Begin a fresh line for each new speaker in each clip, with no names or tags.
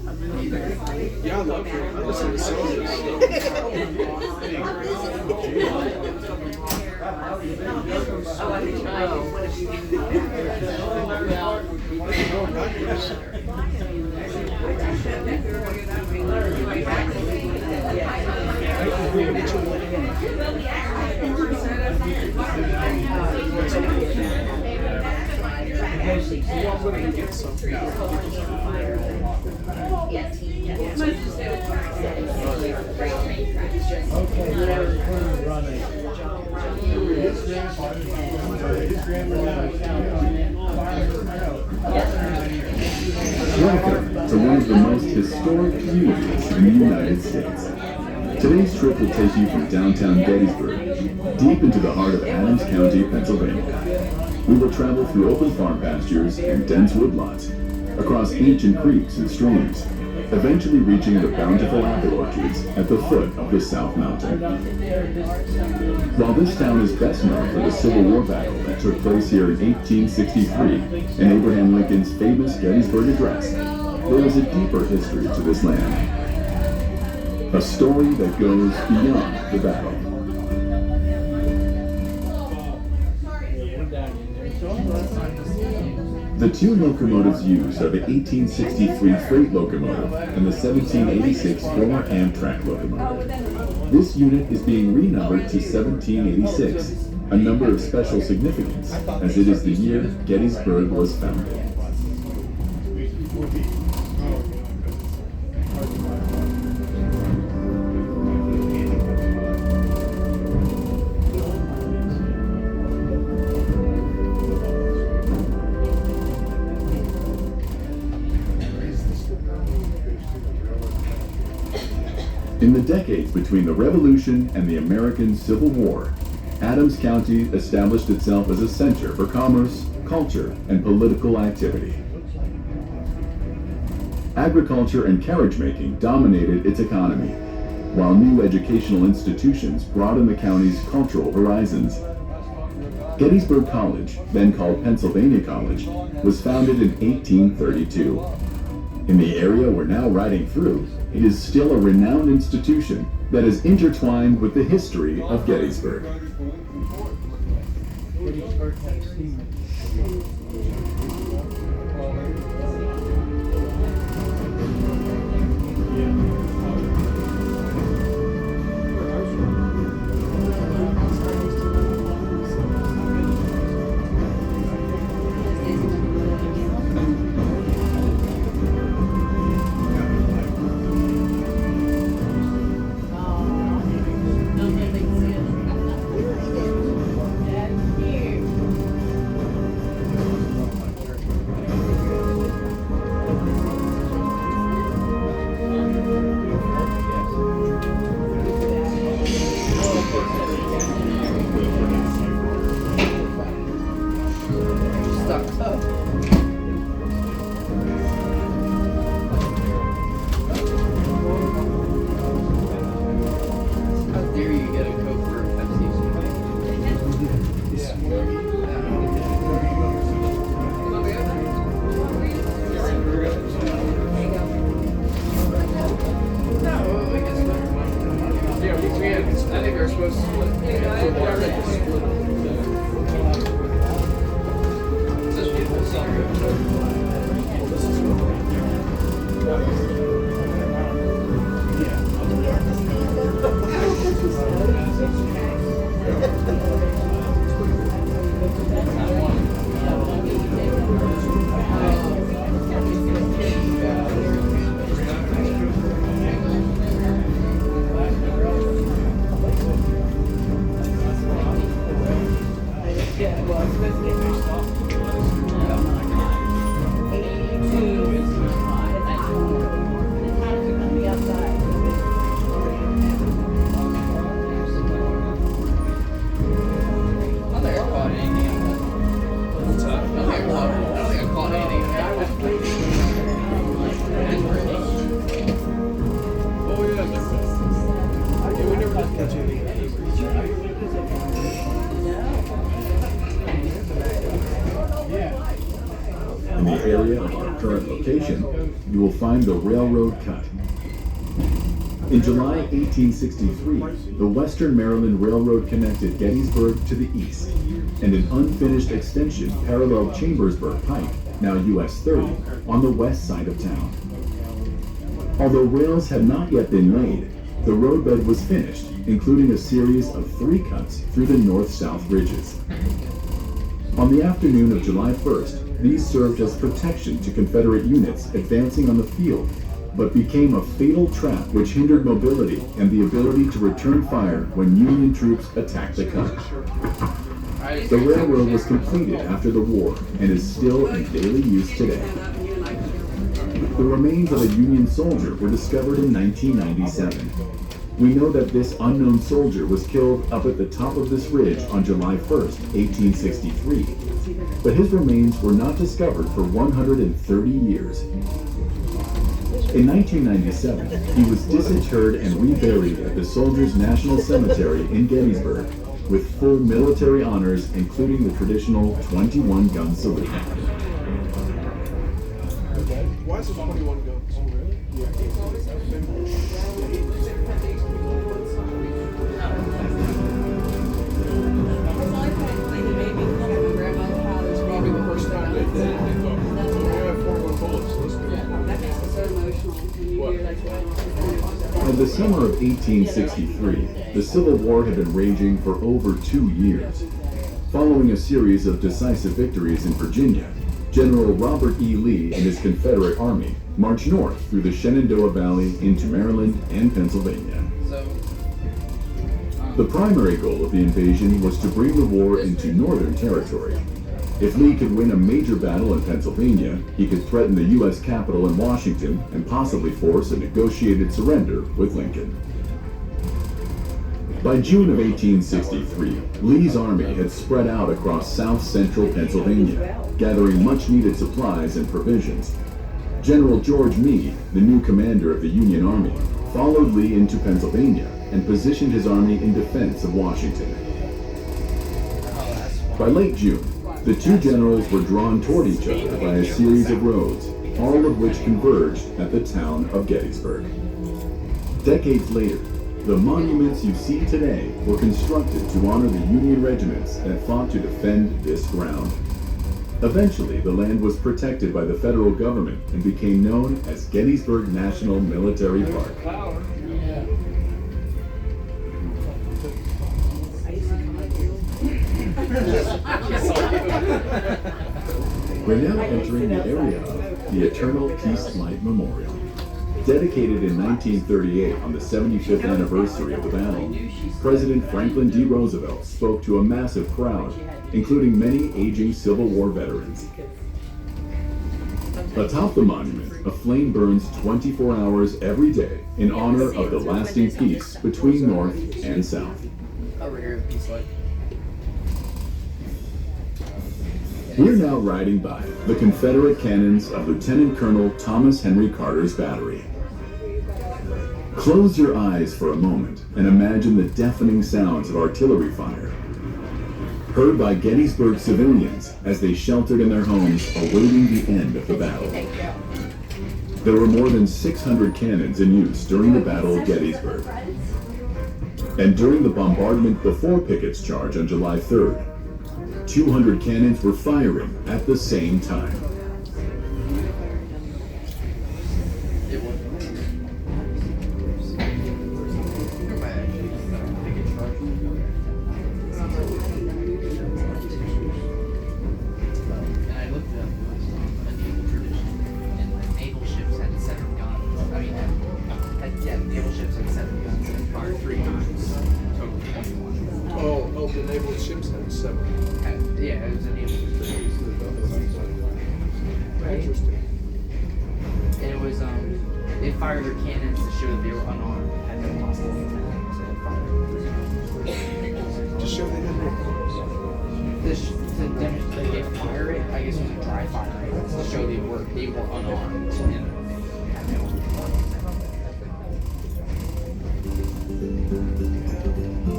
Yeah, I love her. I listen to I'm going to get some.
Welcome to one of the most historic communities in the United States. Today's trip will take you from downtown Gettysburg, deep into the heart of Adams County, Pennsylvania. We will travel through open farm pastures and dense woodlots, across ancient creeks and streams, eventually reaching the bountiful apple orchards at the foot of the South Mountain. While this town is best known for the Civil War battle that took place here in 1863 and Abraham Lincoln's famous Gettysburg Address, there is a deeper history to this land. A story that goes beyond the battle. The two locomotives used are the 1863 freight locomotive and the 1786 former Amtrak locomotive. This unit is being renumbered to 1786, a number of special significance, as it is the year Gettysburg was founded. In the decades between the Revolution and the American Civil War, Adams County established itself as a center for commerce, culture, and political activity. Agriculture and carriage making dominated its economy, while new educational institutions broadened the county's cultural horizons. Gettysburg College, then called Pennsylvania College, was founded in 1832. In the area we're now riding through, it is still a renowned institution that is intertwined with the history of Gettysburg. find the railroad cut. In July 1863, the Western Maryland Railroad connected Gettysburg to the east, and an unfinished extension paralleled Chambersburg Pike, now US 30, on the west side of town. Although rails had not yet been laid, the roadbed was finished, including a series of 3 cuts through the north-south ridges. On the afternoon of July 1st, these served as protection to Confederate units advancing on the field, but became a fatal trap which hindered mobility and the ability to return fire when Union troops attacked the cut. The railroad was completed after the war and is still in daily use today. The remains of a Union soldier were discovered in 1997. We know that this unknown soldier was killed up at the top of this ridge on July 1st, 1863, but his remains were not discovered for 130 years. In 1997, he was disinterred and reburied at the Soldiers' National Cemetery in Gettysburg, with full military honors, including the traditional 21-gun salute.
Why is it 21 guns? Probably the first time they thought, we have 41 bullets.
That makes it so emotional when you hear like
In the summer of 1863, the Civil War had been raging for over 2 years. Following a series of decisive victories in Virginia, General Robert E. Lee and his Confederate Army marched north through the Shenandoah Valley into Maryland and Pennsylvania. The primary goal of the invasion was to bring the war into Northern territory. If Lee could win a major battle in Pennsylvania, he could threaten the U.S. Capitol in Washington and possibly force a negotiated surrender with Lincoln. By June of 1863, Lee's army had spread out across south-central Pennsylvania, gathering much-needed supplies and provisions. General George Meade, the new commander of the Union Army, followed Lee into Pennsylvania and positioned his army in defense of Washington. By late June, the two generals were drawn toward each other by a series of roads, all of which converged at the town of Gettysburg. Decades later, the monuments you see today were constructed to honor the Union regiments that fought to defend this ground. Eventually, the land was protected by the federal government and became known as Gettysburg National Military Park. We're now entering the area of the Eternal Peace Light Memorial. Dedicated in 1938 on the 75th anniversary of the battle, President Franklin D. Roosevelt spoke to a massive crowd, including many aging Civil War veterans. Atop the monument, a flame burns 24 hours every day in honor of the lasting peace between North and South. We're now riding by the Confederate cannons of Lieutenant Colonel Thomas Henry Carter's battery. Close your eyes for a moment and imagine the deafening sounds of artillery fire, heard by Gettysburg civilians as they sheltered in their homes awaiting the end of the battle. There were more than 600 cannons in use during the Battle of Gettysburg. And during the bombardment before Pickett's charge on July 3rd, 200 cannons were firing at the same time.
Oh, the naval ships had 7.
Yeah, it was a naval ship.
Interesting.
And it was, they fired their cannons to show that they were unarmed, had no hostile intent, so they fired.
To show they had no arms.
To demonstrate they fire it, I guess it was a dry fire, right? To show they were unarmed and had no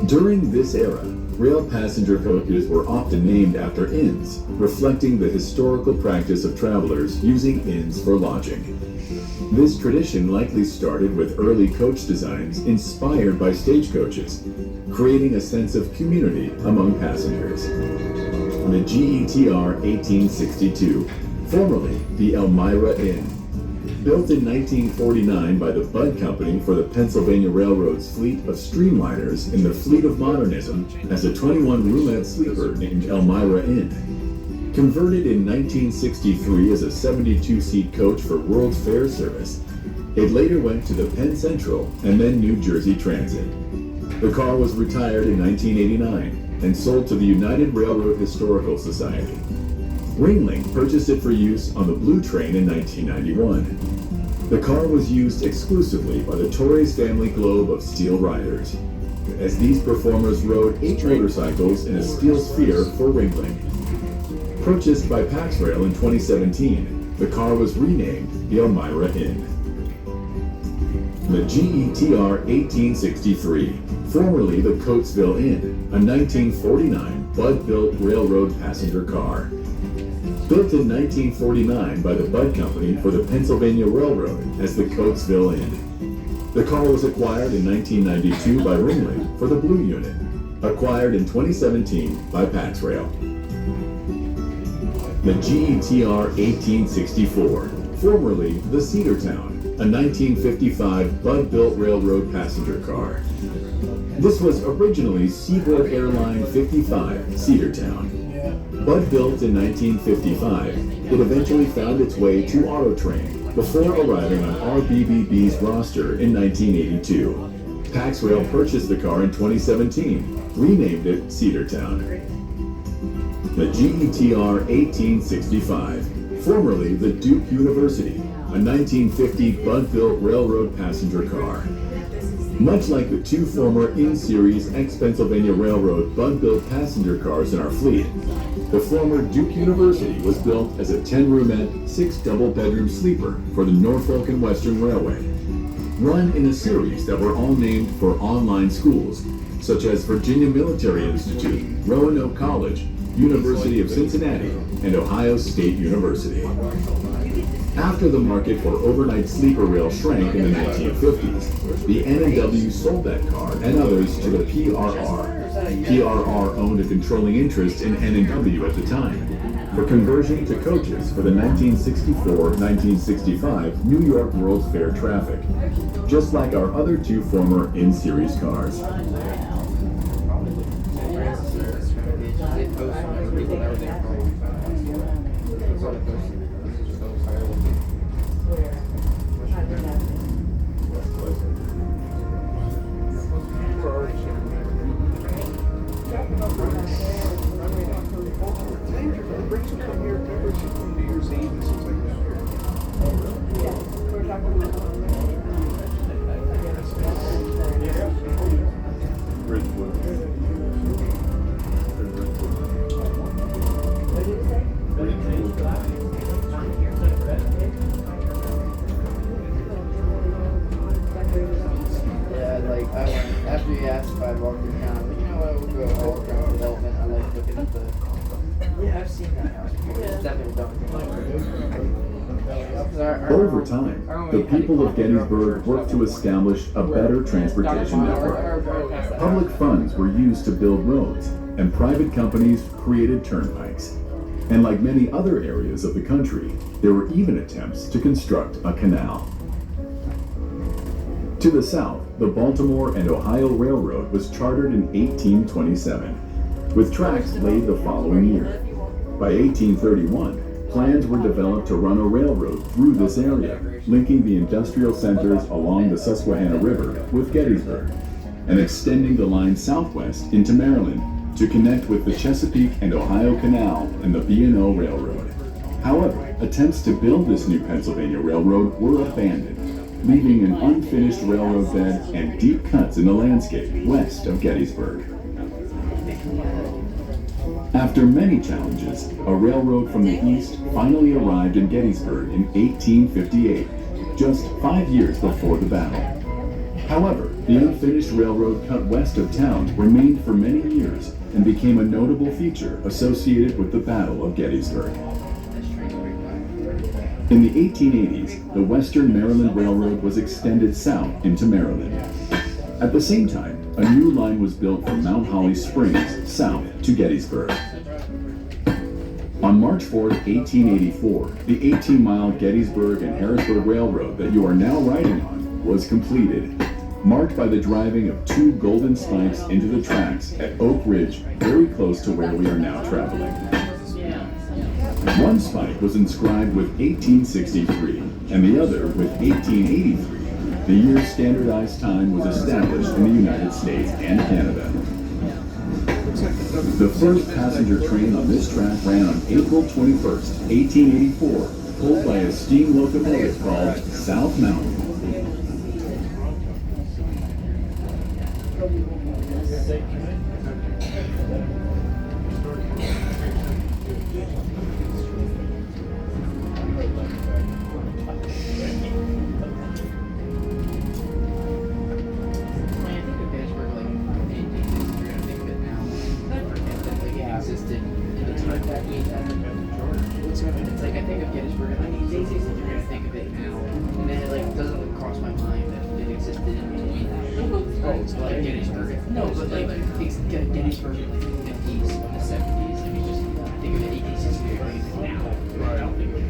During this era, rail passenger coaches were often named after inns, reflecting the historical practice of travelers using inns for lodging. This tradition likely started with early coach designs inspired by stagecoaches, creating a sense of community among passengers. The GETR 1862, formerly the Elmira Inn. Built in 1949 by the Budd Company for the Pennsylvania Railroad's fleet of streamliners in the fleet of modernism as a 21-roomette sleeper named Elmira Inn. Converted in 1963 as a 72-seat coach for World's Fair service, it later went to the Penn Central and then New Jersey Transit. The car was retired in 1989 and sold to the United Railroad Historical Society. Ringling purchased it for use on the Blue Train in 1991. The car was used exclusively by the Torres family globe of steel riders, as these performers rode 8 motorcycles in a steel sphere for Ringling. Purchased by Pax Rail in 2017, the car was renamed the Elmira Inn. The GETR 1863, formerly the Coatesville Inn, a 1949 Budd-built railroad passenger car. Built in 1949 by the Budd Company for the Pennsylvania Railroad as the Coatesville Inn. The car was acquired in 1992 by Ringling for the Blue Unit, acquired in 2017 by Pax Rail. The GETR 1864, formerly the Cedartown, a 1955 Budd-built railroad passenger car. This was originally Seaboard Airline 55, Cedartown. Budd-built in 1955, it eventually found its way to Autotrain before arriving on RBBB's roster in 1982. Pax Rail purchased the car in 2017, renamed it Cedartown. The GETR 1865, formerly the Duke University, a 1950 Budd-built railroad passenger car. Much like the 2 former in-series ex-Pennsylvania Railroad Budd-built passenger cars in our fleet, the former Duke University was built as a 10-roomette, 6 double-bedroom sleeper for the Norfolk and Western Railway, run in a series that were all named for online schools, such as Virginia Military Institute, Roanoke College, University of Cincinnati, and Ohio State University. After the market for overnight sleeper rail shrank in the 1950s, the N&W sold that car and others to the PRR. PRR owned a controlling interest in N&W at the time, for conversion to coaches for the 1964-1965 New York World's Fair traffic, just like our other 2 former in-series cars.
After you asked if I'd walk through town, but you know what, we'll go all around development. I like looking at the... Yeah, I've seen that house. It's definitely done.
Over time, the people of Gettysburg worked to establish a better transportation network. Public funds were used to build roads, and private companies created turnpikes. And like many other areas of the country, there were even attempts to construct a canal. To the south, the Baltimore and Ohio Railroad was chartered in 1827, with tracks laid the following year. By 1831, plans were developed to run a railroad through this area, linking the industrial centers along the Susquehanna River with Gettysburg, and extending the line southwest into Maryland to connect with the Chesapeake and Ohio Canal and the B&O Railroad. However, attempts to build this new Pennsylvania Railroad were abandoned, leaving an unfinished railroad bed and deep cuts in the landscape west of Gettysburg. After many challenges, a railroad from the east finally arrived in Gettysburg in 1858, just 5 years before the battle. However, the unfinished railroad cut west of town remained for many years and became a notable feature associated with the Battle of Gettysburg. In the 1880s, the Western Maryland Railroad was extended south into Maryland. At the same time, a new line was built from Mount Holly Springs south to Gettysburg. On March 4, 1884, the 18-mile Gettysburg and Harrisburg Railroad that you are now riding on was completed, marked by the driving of two golden spikes into the tracks at Oak Ridge, very close to where we are now traveling. One spike was inscribed with 1863 and the other with 1883, the year standardized time was established in the United States and Canada. The first passenger train on this track ran on April 21st, 1884, pulled by a steam locomotive called South Mountain.
It's like I think of Gettysburg in 1863, I think of it now, and then it like doesn't cross my mind that it existed in between. Like Gettysburg. No, but like it's Gettysburg in like the 50s and the 70s. I mean, just I think of it 1863 like now. I don't think of it.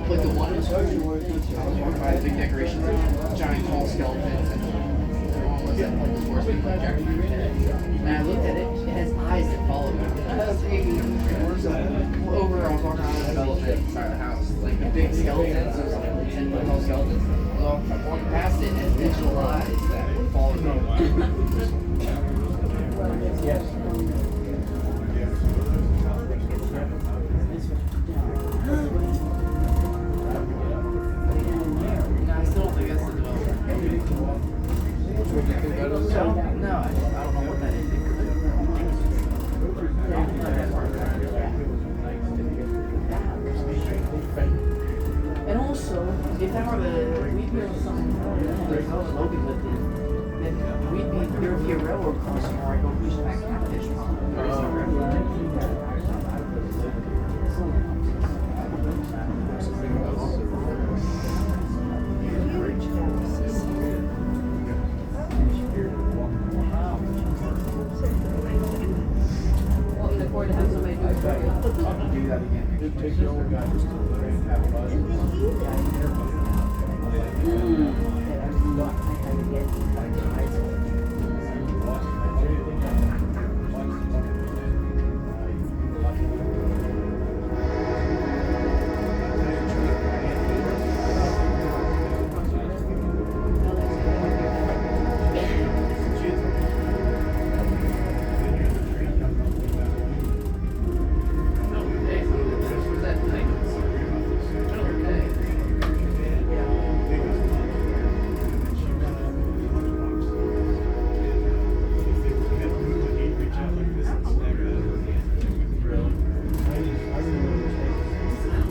Like the one by the big decorations, giant tall skeletons, and the one was that like the horse with like Jack and I looked at it, it has eyes that follow me. Over, I was walking around the development side of the house, like the big skeletons, those like 10-foot tall skeletons. I walked past it and it has digital eyes that follow me. Yes. No, I don't know what that is. And also, if that were we'd be on something like how Logan lived in, then there would be a railroad crossing where I go push back Catfish Pond. There is no railroad.
To have somebody do it for you.
Do that again.
Take the old guy just to have a buzz.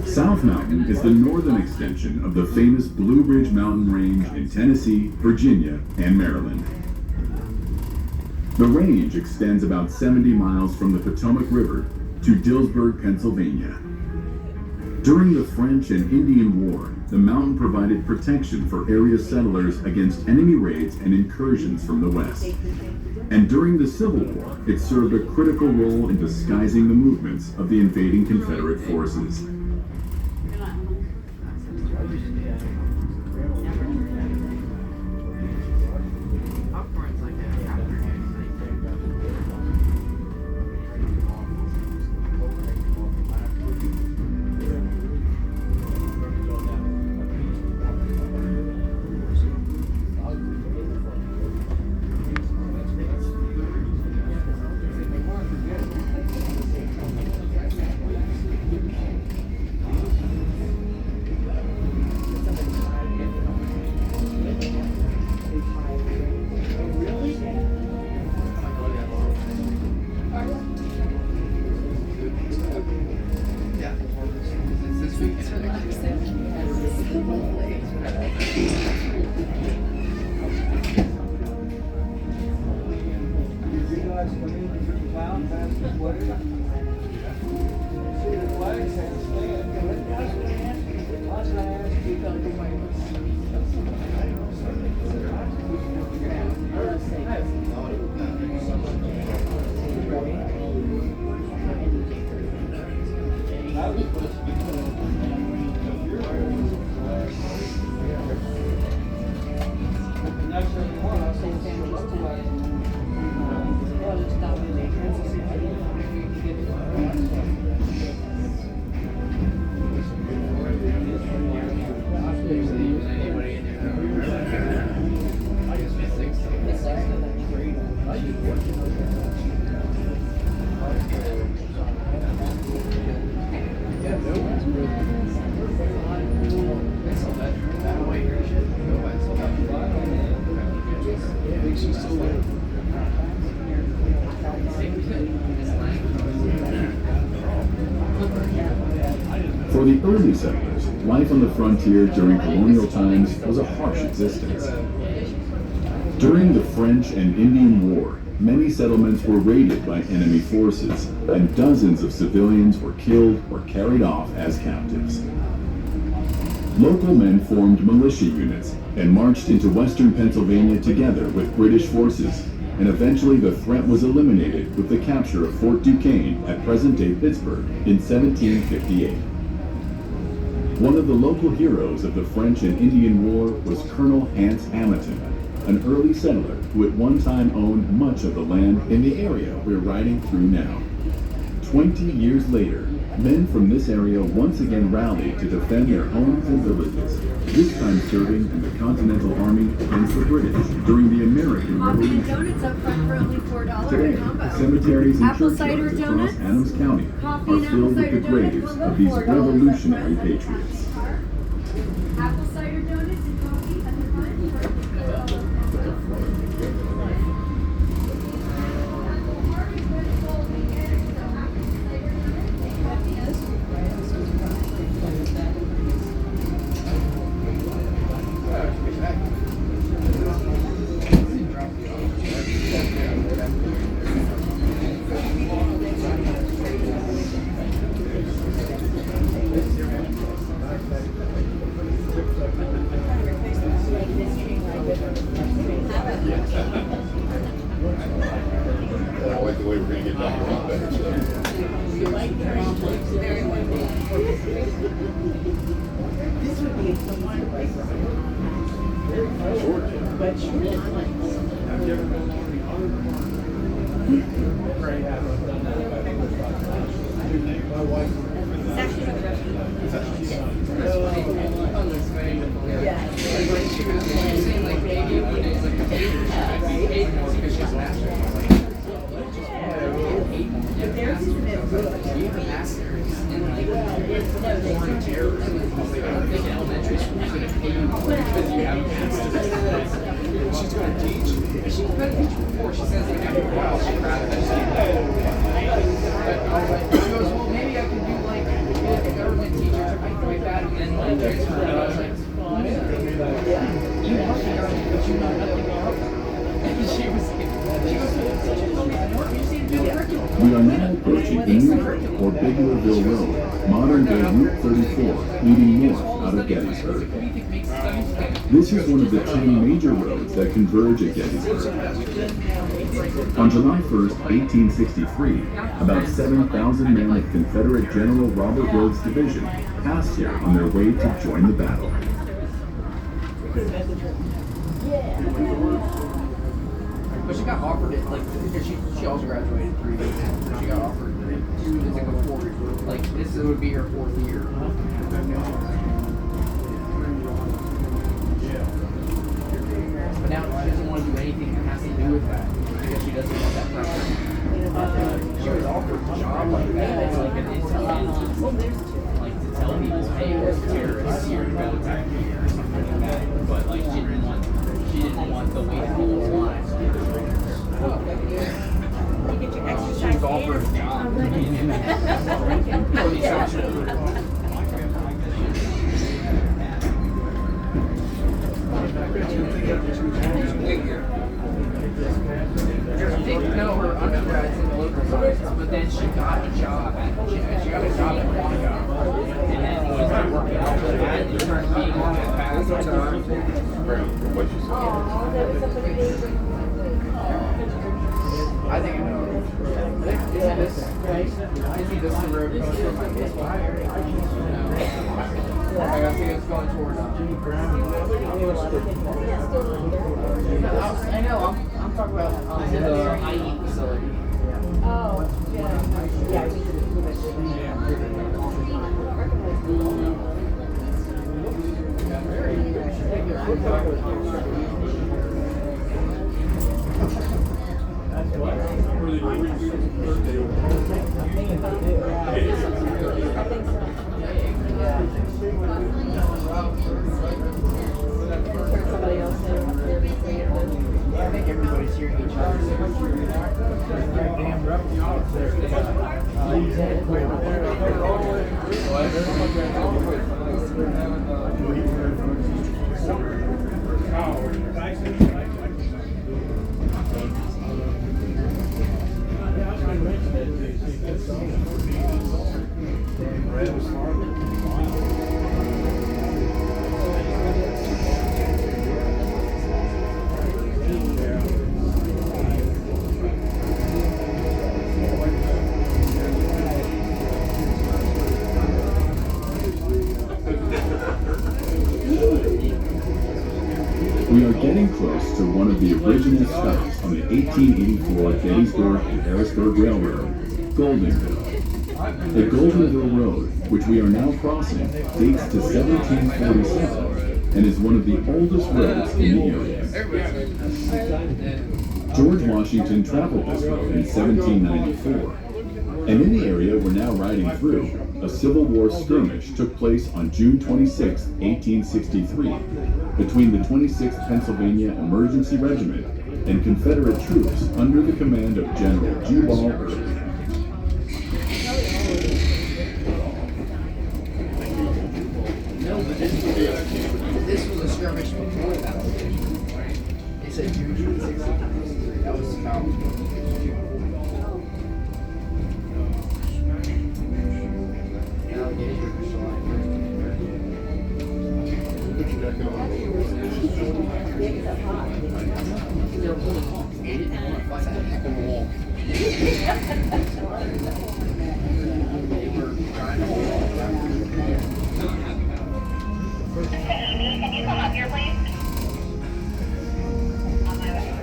South Mountain is the northern extension of the famous Blue Ridge Mountain Range in Tennessee, Virginia, and Maryland. The range extends about 70 miles from the Potomac River to Dillsburg, Pennsylvania. During the French and Indian War, the mountain provided protection for area settlers against enemy raids and incursions from the west. And during the Civil War, it served a critical role in disguising the movements of the invading Confederate forces. For the early settlers, life on the frontier during colonial times was a harsh existence. During the French and Indian War, many settlements were raided by enemy forces, and dozens of civilians were killed or carried off as captives. Local men formed militia units and marched into western Pennsylvania together with British forces, and eventually the threat was eliminated with the capture of Fort Duquesne at present-day Pittsburgh in 1758. One of the local heroes of the French and Indian War was Colonel Hans Hamilton, an early settler who at one time owned much of the land in the area we're riding through now. 20 years later, men from this area once again rallied to defend their homes and villages, this time serving in the Continental Army against the British during the American
Coffee and
Revolution.
donuts up front for only $4
Today,
a combo.
cemeteries and
Apple cider
churchyards across
donuts?
Adams County
Coffee
are
and apple
filled with the
cider donuts
graves
will go
of these
$4 up
revolutionary
front.
patriots.
Apple cider donuts and coffee at the front.
I like the way we're going to get back a lot better stuff.
She's going to teach. She's been a teacher before. She says like after a while she'd rather just do that. She goes, well, maybe I can do like a government teacher like that, and then like transfer. And I was like, you want the government, but you know nothing about it. And she told me the work. You just need to do the curriculum.
We are now approaching the New Road, or Biglerville Road, modern-day Route 34, leading north out of Gettysburg. This is one of the 10 major roads that converge at Gettysburg. On July 1st, 1863, about 7,000 men of Confederate General Robert Rodes' division passed here on their way to join the battle.
But she got offered it, like, because she also graduated 3 years after. So she got offered it's like a 4 year. Like, this would be her 4th year. But now she doesn't want to do anything that has to do with that. Because she doesn't want that pressure. She was offered a job like that. It's like an intel, like to tell people, hey, there's terrorists here, go attack me or something like that. But like she didn't want the weight of people's lives. She was offered a job. For the sexual. No, her undergrad's in political science, but then she got a job at Monaco, and then was not working out for that, and started being on that path at times.
What you said.
I think I think this is the road going toward my baseball. I think it's going toward I know, I'm talking about the IE facility.
Oh, yeah. Yeah, we can move somebody else there.
I think everybody's hearing each
We are getting close to one of the original stops on the 1884 Gettysburg and Harrisburg Railroad, Goldenville. The Goldenville Road, which we are now crossing, dates to 1747 and is one of the oldest roads in the area. George Washington traveled this road in 1794, and in the area we're now riding through, a Civil War skirmish took place on June 26, 1863, between the 26th Pennsylvania Emergency Regiment and Confederate troops under the command of General Jubal Early.
No, but this was a skirmish before that. It said June 26th. That was about
Amy, can you come up here, please? On my way.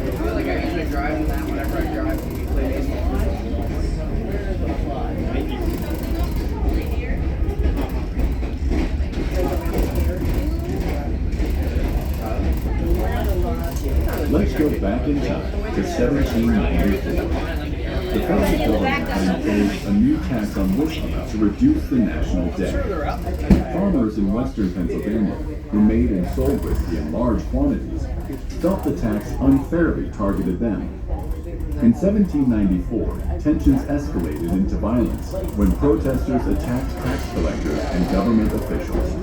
I feel like I usually drive in that whenever I drive when we play baseball.
Let's go back in time to 1794. The federal government had imposed a new tax on whiskey to reduce the national debt. Farmers in western Pennsylvania, who made and sold whiskey in large quantities, felt the tax unfairly targeted them. In 1794, tensions escalated into violence when protesters attacked tax collectors and government officials.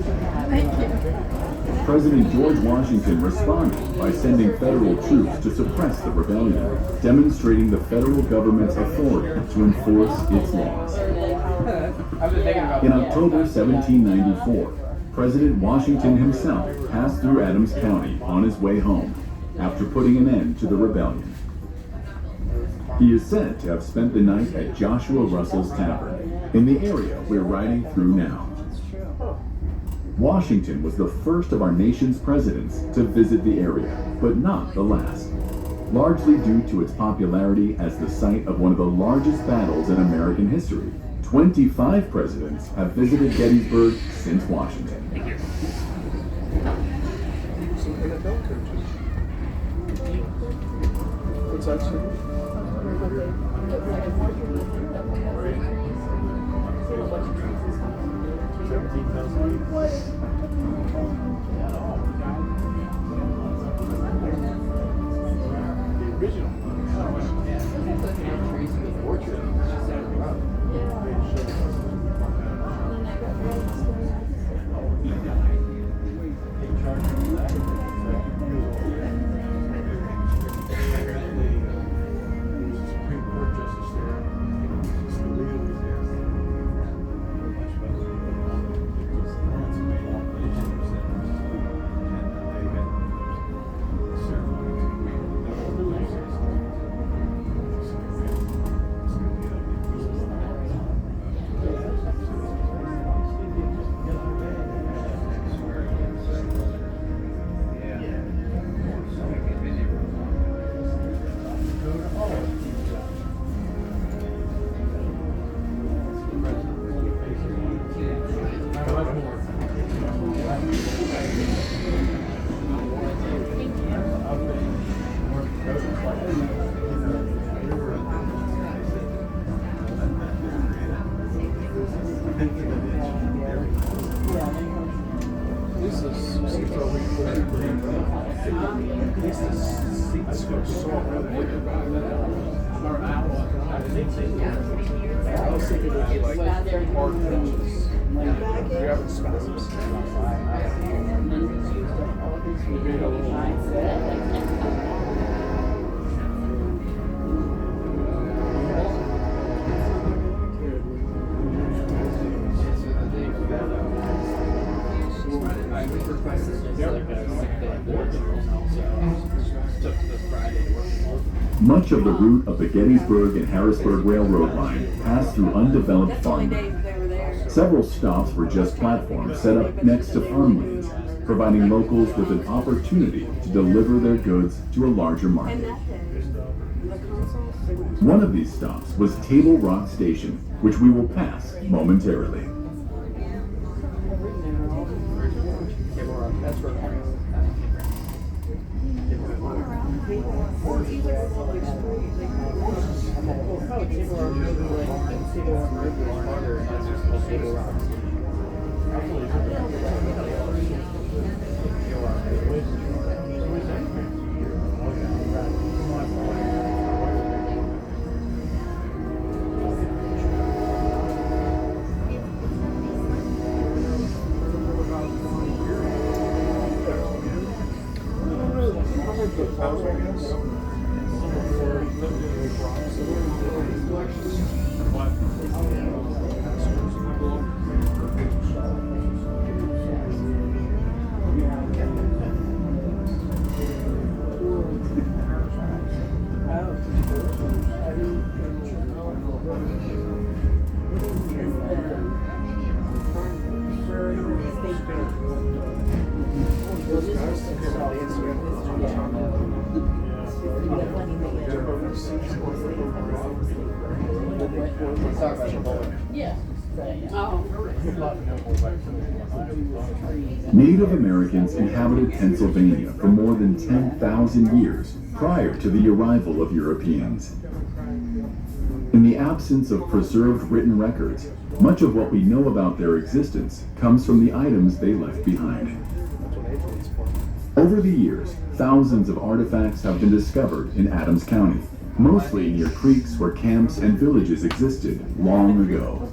President George Washington responded by sending federal troops to suppress the rebellion, demonstrating the federal government's authority to enforce its laws. In October 1794, President Washington himself passed through Adams County on his way home after putting an end to the rebellion. He is said to have spent the night at Joshua Russell's Tavern, in the area we're riding through now. Washington was the first of our nation's presidents to visit the area, but not the last, largely due to its popularity as the site of one of the largest battles in American history. 25 presidents have visited Gettysburg since Washington.
What's that, sir?
The original.
This is seats are we put in green. This is seats are so or apple. I was thinking it'd be like hard benches. You're having spasms.
Much of the route of the Gettysburg and Harrisburg Railroad line passed through undeveloped farmland. Several stops were just platforms set up next to farm lanes, providing locals with an opportunity to deliver their goods to a larger market. One of these stops was Table Rock Station, which we will pass momentarily. Native Americans inhabited Pennsylvania for more than 10,000 years prior to the arrival of Europeans. In the absence of preserved written records, much of what we know about their existence comes from the items they left behind. Over the years, thousands of artifacts have been discovered in Adams County, mostly near creeks where camps and villages existed long ago.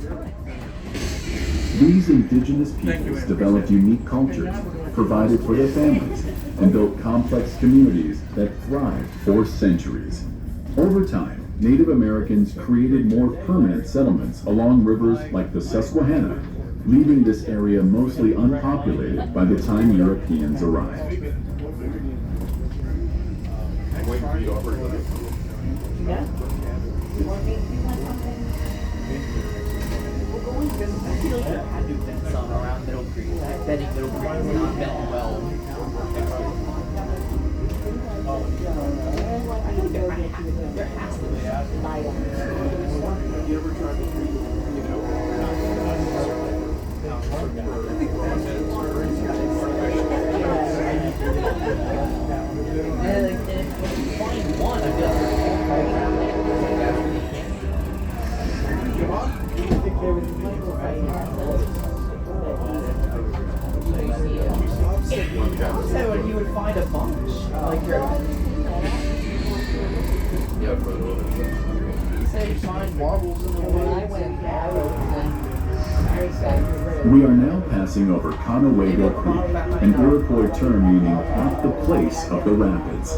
These indigenous peoples developed unique cultures, provided for their families, and built complex communities that thrived for centuries. Over time, Native Americans created more permanent settlements along rivers like the Susquehanna, leaving this area mostly unpopulated by the time Europeans arrived.
I feel like there had to have been some around Middle Creek. I'm betting Middle Creek has not been well explored. I think there has to be.
Have you ever tried to treat,
And if you find one, I feel like I would say you would find a bunch. Like you say you find marbles in the woods
We are now passing over Conewago Creek, an Iroquois term meaning at the place of the rapids.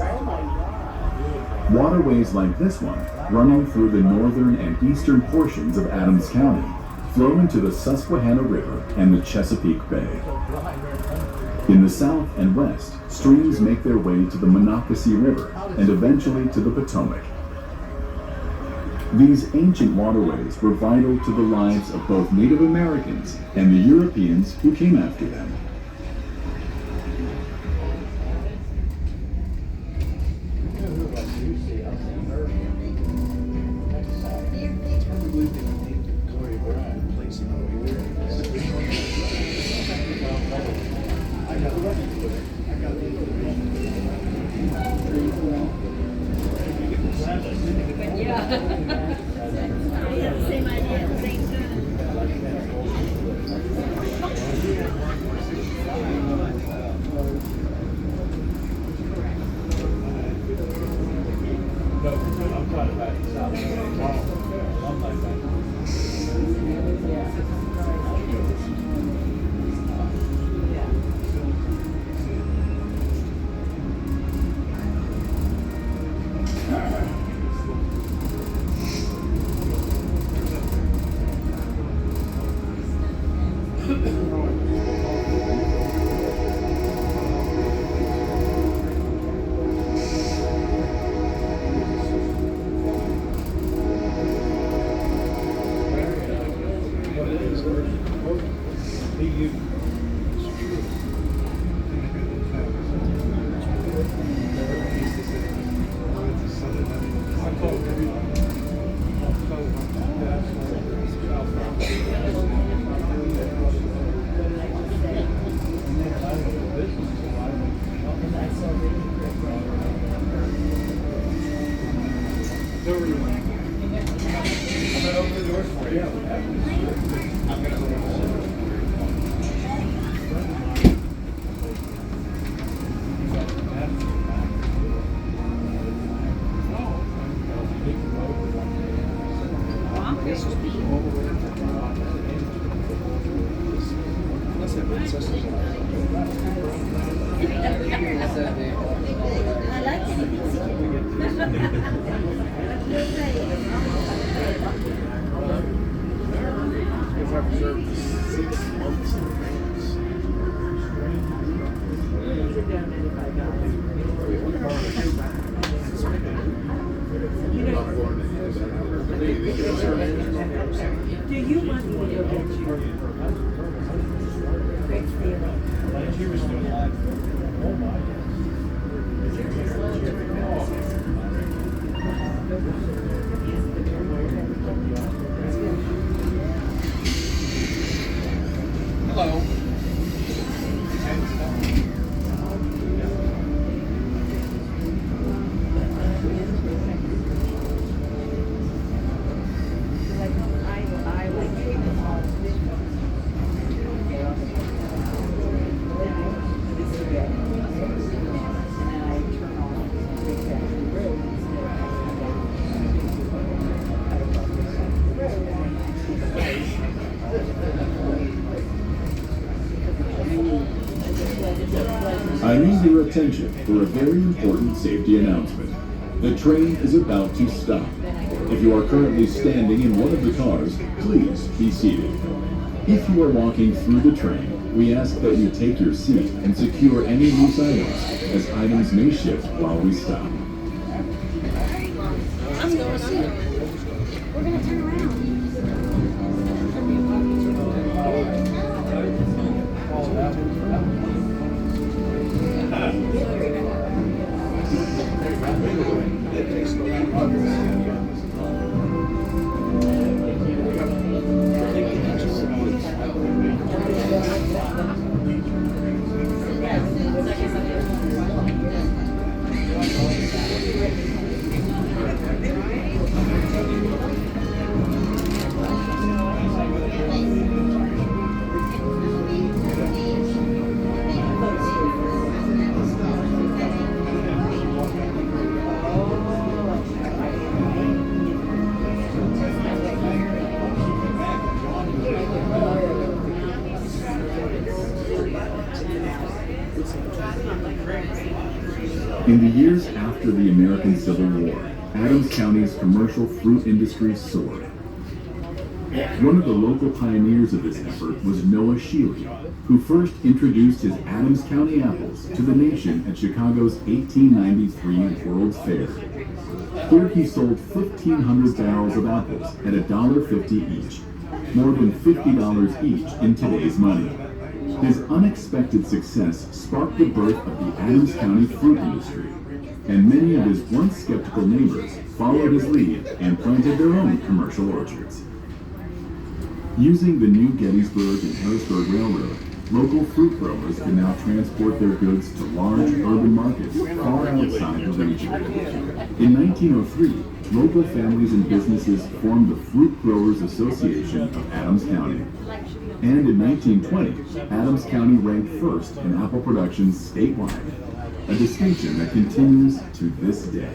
Waterways like this one, running through the northern and eastern portions of Adams County, flow into the Susquehanna River and the Chesapeake Bay. In the south and west, streams make their way to the Monocacy River and eventually to the Potomac. These ancient waterways were vital to the lives of both Native Americans and the Europeans who came after them.
ancestors.
I like
If I've observed 6 months.
Do you want me to go get you? Great feeling.
Hello.
I need your attention for a very important safety announcement. The train is about to stop. If you are currently standing in one of the cars, please be seated. If you are walking through the train, we ask that you take your seat and secure any loose items, as items may shift while we stop.
I'm going. We're gonna turn around.
In the years after the American Civil War, Adams County's commercial fruit industry soared. One of the local pioneers of this effort was Noah Shealy, who first introduced his Adams County apples to the nation at Chicago's 1893 World's Fair. Here he sold 1,500 barrels of apples at $1.50 each, more than $50 each in today's money. His unexpected success sparked the birth of the Adams County fruit industry, and many of his once skeptical neighbors followed his lead and planted their own commercial orchards. Using the new Gettysburg and Harrisburg Railroad, local fruit growers can now transport their goods to large urban markets far outside the region. In 1903, local families and businesses formed the Fruit Growers Association of Adams County. And in 1920, Adams County ranked first in apple production statewide, a distinction that continues to this day.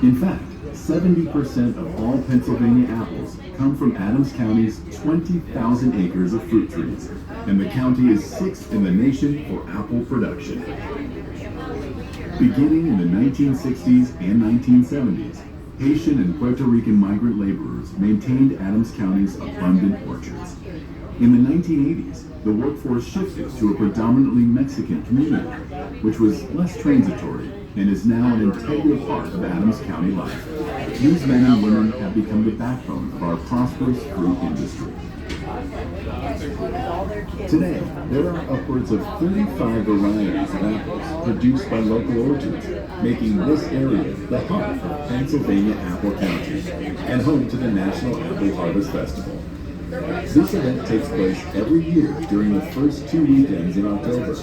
In fact, 70% of all Pennsylvania apples come from Adams County's 20,000 acres of fruit trees, and the county is 6th in the nation for apple production. Beginning in the 1960s and 1970s, Haitian and Puerto Rican migrant laborers maintained Adams County's abundant orchards. In the 1980s, the workforce shifted to a predominantly Mexican community, which was less transitory and is now an integral part of Adams County life. These men and women have become the backbone of our prosperous fruit industry. Today, there are upwards of 35 varieties of apples produced by local orchards, making this area the heart of Pennsylvania Apple County and home to the National Apple Harvest Festival. This event takes place every year during the first 2 weekends in October.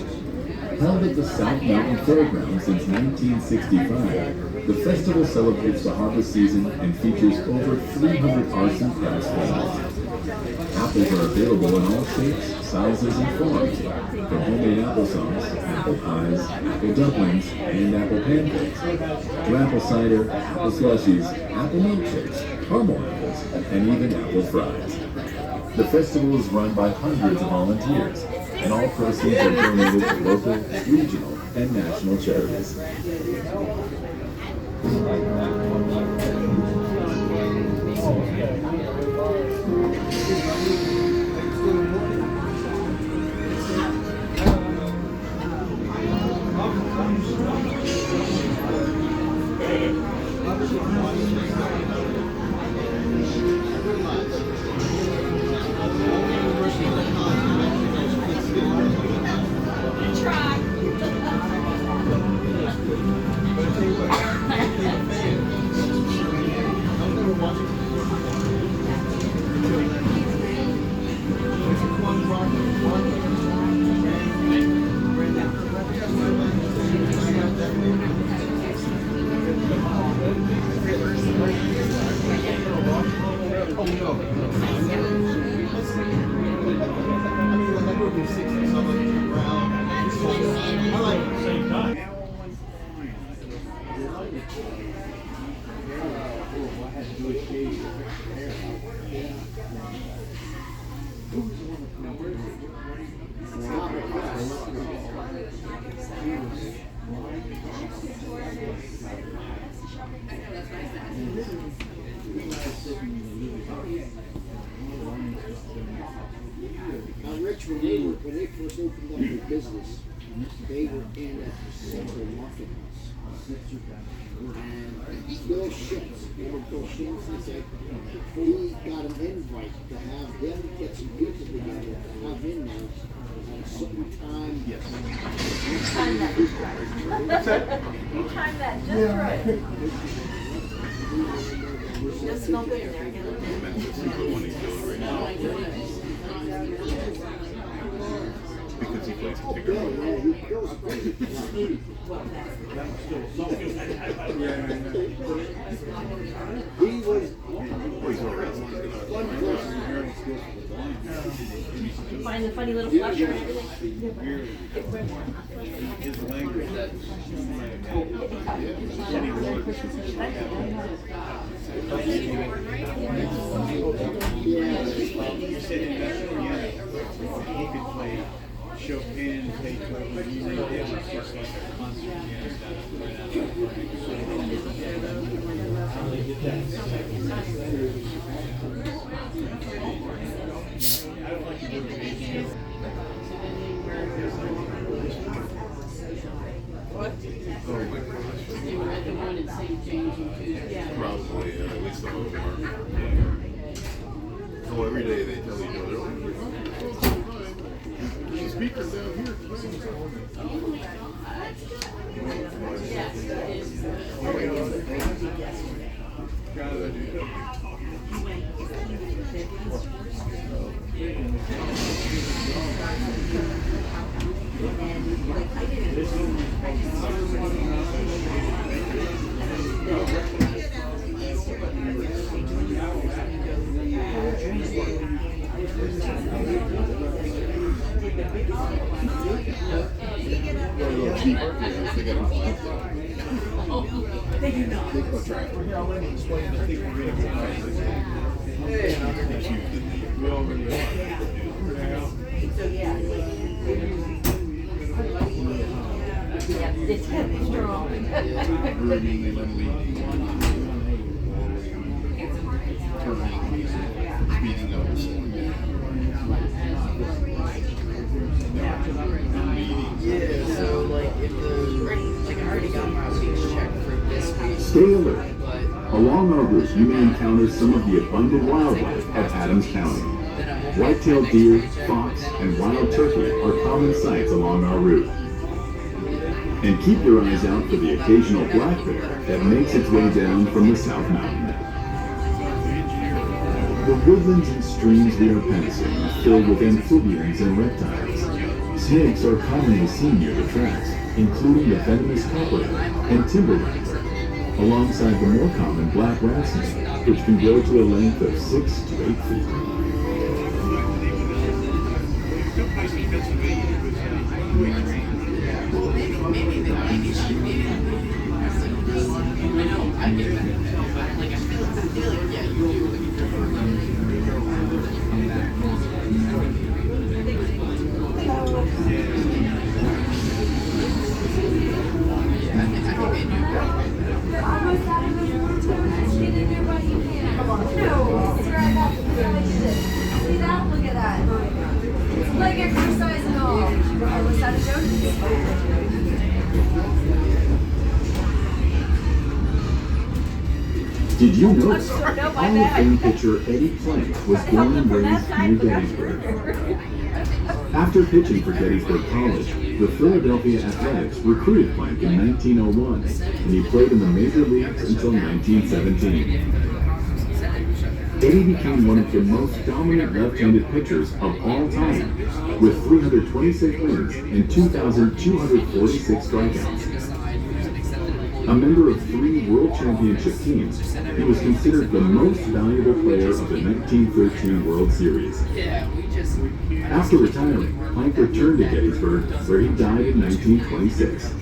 Held at the South Mountain Fairgrounds since 1965, the festival celebrates the harvest season and features over 300 arts and crafts vendors. Apples are available in all shapes, sizes, and forms, from homemade applesauce, apple pies, apple dumplings, and apple pancakes, to apple cider, apple slushies, apple milkshakes, caramel apples, and even apple fries. The festival is run by hundreds of volunteers, and all proceeds are donated to local, regional, and national charities.
Richmond, when they first opened up their business, they were in at the Central Market House. And Bill Shitz, remember Bill Shitz? He said he got an invite to have them get some people together to have in there at a certain time. Yes.
You timed that just right. You timed that just right. Just smoke it in there. Get it in.
Because he plays a
Bill, yeah, Bill's a great. He was one person.
You find the funny little flusher and everything.
his language. You said in that piano, he could play Chopin, Beethoven, you name it, it was just like a concert piano Oh my gosh.
They were at the one in St. James on Tuesday.
Probably, at least some of them are. Oh, every day they tell each other, oh, there's a speaker down here. Good idea. They got a flat.
They do not.
They go track.
So yeah. Yeah, it's heavy strong.
Grooming and then leading. Turning, speeding up.
Yeah, so like if the like I already got my week's check for this week.
Stay alert.
But
Along our route, you may encounter some of the abundant wildlife of Adams County. White-tailed deer, fox, and wild turkey are common sights along our route. And keep your eyes out for the occasional black bear that makes its way down from the South Mountain. The woodlands and streams we are passing are filled with amphibians and reptiles. Snakes are commonly seen near the tracks, including the venomous copperhead and timber rattler, alongside the more common black rat snake, which can grow to a length of 6 to 8 feet.
big exercise and all. Was that a
Did you know
No, my
Hall of
bad.
Fame pitcher Eddie Plank was born and raised near Gettysburg? After pitching for Gettysburg College, the Philadelphia Athletics recruited Plank in 1901, and he played in the major leagues until 1917. Eddie became one of the most dominant left-handed pitchers of all time, with 326 wins and 2,246 strikeouts. A member of 3 World Championship teams, he was considered the most valuable player of the 1913 World Series. After retiring, Plank returned to Gettysburg, where he died in 1926.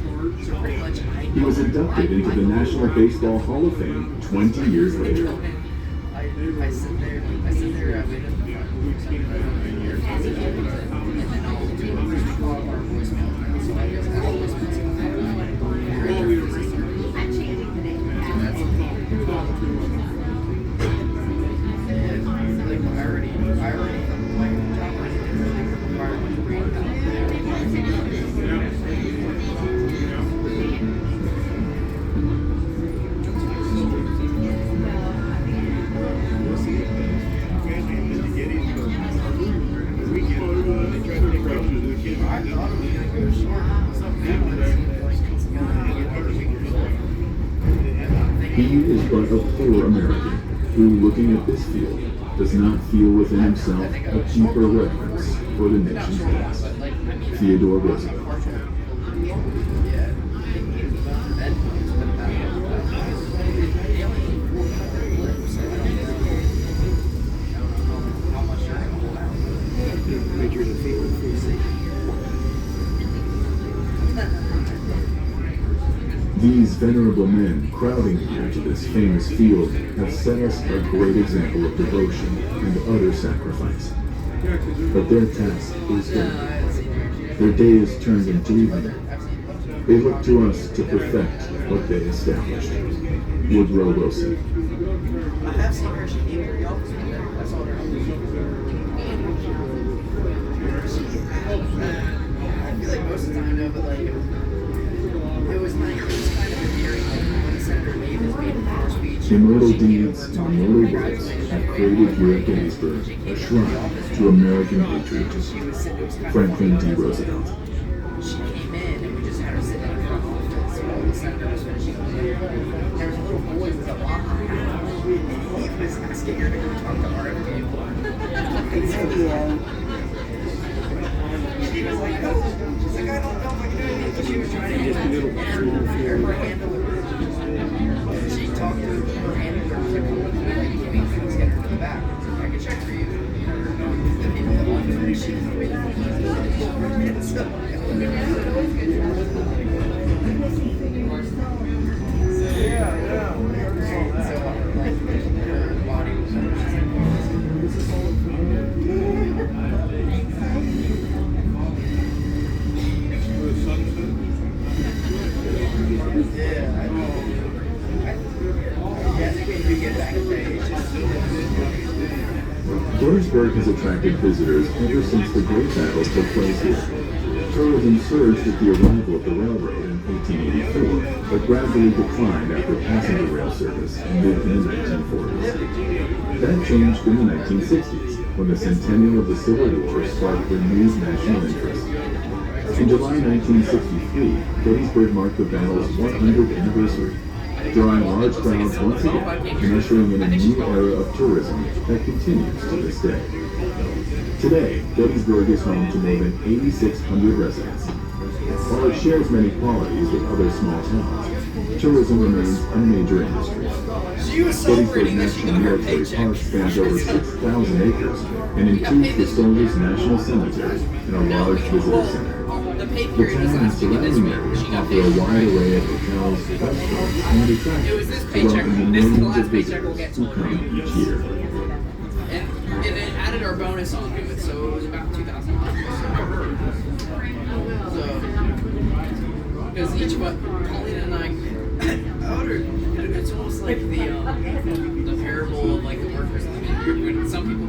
He was inducted into the National Baseball Hall of Fame 20 years later.
I sit there, I wait at the
He is but a poor American who, looking at this field, does not feel within himself a deeper reverence for the nation's past. Theodore Roosevelt. These venerable men crowding here to this famous field have set us a great example of devotion and utter sacrifice. But their task is done. Their day is turned into evening. They look to us to perfect what they established. Woodrow Wilson.
I have seen her, she gave her the office with her. I saw her. I feel like most of the time, no, but like, it was kind of endearing, like, when Senator Davis made the first speech.
Immortal deeds and immortal words have created here at Gettysburg a shrine to American patriotism. Franklin D. Roosevelt.
She came in and we just had her sitting in the front office while the senator was finishing the meeting. There was a little boy with a line. He was asking her to go talk to RFK. She was like, oh, she's like, I don't know if I can do anything. But she was trying to get her handler. She talked to her handler. She was like, oh, let's get her to the back. I can check for you. The people that wanted her, she was waiting for
Gettysburg has attracted visitors ever since the Great Battle took place here. Tourism surged with the arrival of the railroad in 1884, but gradually declined after passenger rail service ended in the 1940s. That changed in the 1960s, when the centennial of the Civil War sparked renewed national interest. In July 1963, Gettysburg marked the battle's 100th anniversary, drawing large crowds once again and ushering in a new era of tourism that continues to this day. Today, Gettysburg is home to more than 8,600 residents. While it shares many qualities with other small towns, tourism remains a major industry. Gettysburg National Military Park spans over 6,000 acres and includes the Soldiers National Cemetery and a large visitor center. The town and surrounding areas offer a wide array of hotels, restaurants, and attractions to welcome the millions of visitors who come each year.
And it added our bonus on to it, so it was about $2,000. So, because each of us, Pauline and I, it's almost like the parable of like the workers living. When some people,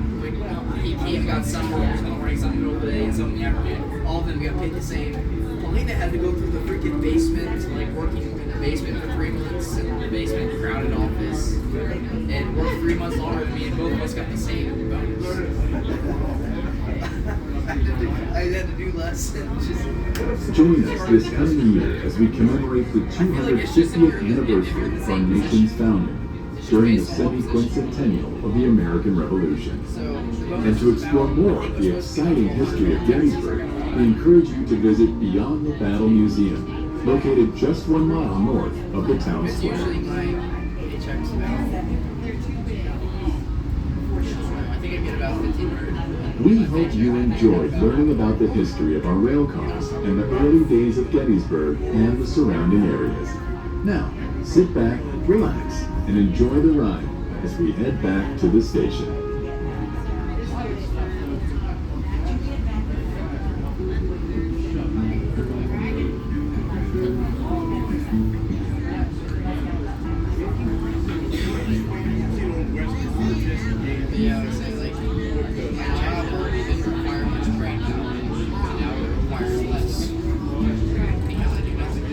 he came, got some workers in the morning, some in the middle of the day, and some in the afternoon. All of them got paid the same. Paulina had to go through the freaking basement, like working in the basement for 3 months, in the basement crowded office, and worked 3 months longer than me, and both of us got the same bonus. I had to do less. And just,
Join us this coming year as we commemorate the 250th anniversary of our nation's founding during the semi-quincentennial of the American Revolution. And to explore more of the exciting history of Gettysburg, we encourage you to visit Beyond the Battle Museum, located just 1 mile north of the town
it's usually
square.
my paychecks about. I think I get about 1,500.
We hope you enjoyed learning about the history of our rail cars and the early days of Gettysburg and the surrounding areas. Now, sit back, relax, and enjoy the ride as we head back to the station.
Yeah, I would say like my job didn't require much brain power, and now it requires less because I do nothing.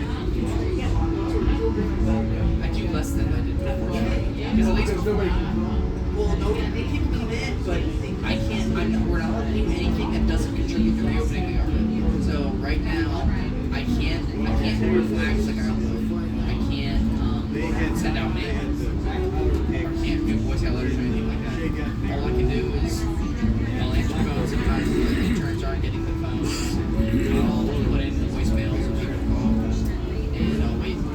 I do less than I did before. Because at least before, well, no, people come in, but I can't. We're not allowed to do anything that doesn't contribute to reopening the government. So right now, I can't order flags like I can't send out mail. Can't do voicemail letters or anything like that. All I can do is I'll answer the phone sometimes when the interns aren't getting the phones. I'll put in the voicemails and people call, and I'll wait until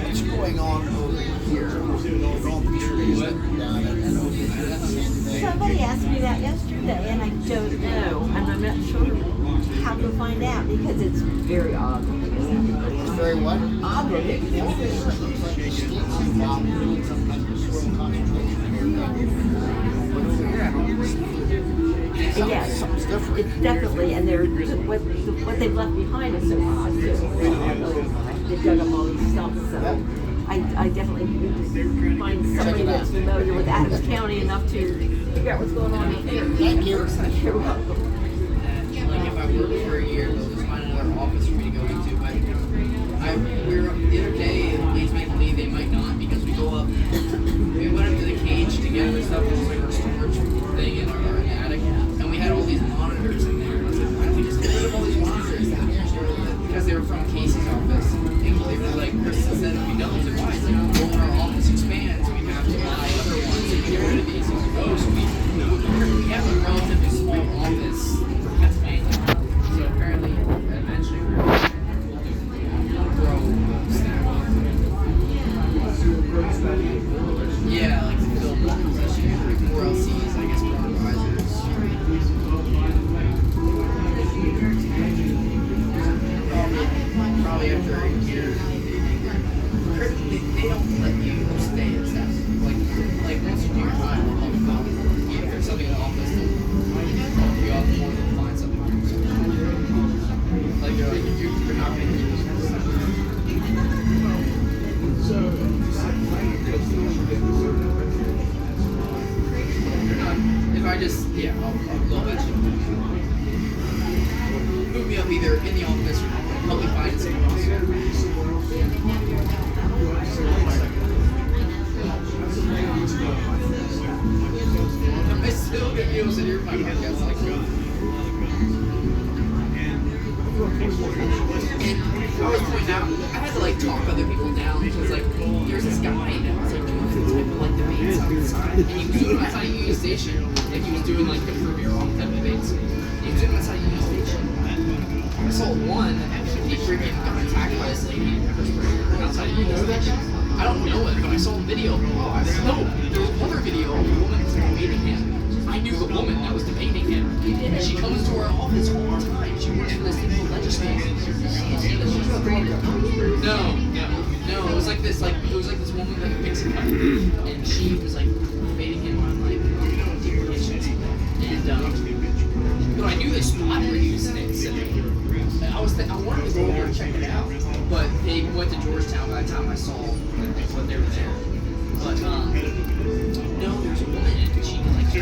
What's going on over here?
Somebody asked me that yesterday, and I don't know, and I'm not sure how to find out because it's very odd.
It's very what?
Odd looking. Yes,
Something's different.
it's definitely, and they're what they've left behind is so odd too. They've dug up all these stumps, so I definitely need to find somebody that's familiar with Adams County enough to figure out what's going on here.
Thank you.
You're welcome.
like if I work for a year, they'll just find another office for me to go into. But we were the other day, it leads me to believe they might not because we go up. We went up to the cage to get the stuff, which is like our storage thing in our attic, and we had all these monitors in there. And I was like, why don't we just get rid of all these monitors? Because they were from Casey's office, and they were like, Chris said if we don't, I was like, why? It's like, well, when our office expands, we have to buy other ones and get rid of these. And oh, so we have a relatively small office for Pennsylvania. So apparently, eventually, we'll grow staff. Yeah, like to fill more positions, more LCs, I guess, more advisors. Probably after a year, they don't let you stay at staff. Like once you do your time, they'll help you out. If there's something in the office, they'll help you out more than find something. Like they're like, you're not going to keep this. If I just, yeah, I'll let you move me up either in the office or help me find something else. I still get meals in here, my podcast, like, and I always point out, I had to like talk other people down because like there's this guy that was like doing some type of like debates outside, and he was doing my side Union Station, like he was doing like the prove me wrong type of debates. He was doing my side Union Station. I saw one, and he freaking got attacked by this lady in pepper spray outside of Union Station. I don't know it, but I saw a video. No, there was another video of a woman debating him. I knew the woman that was debating him, and she comes to our office all the time. She works for this thing called legislature. No. It was like this woman that picks him up, and she was like debating him on like different issues. And but I knew the spot where he was sitting. I wanted to go over and check it out, but they went to Georgetown by the time I saw that they were there. But no, there's a woman and she like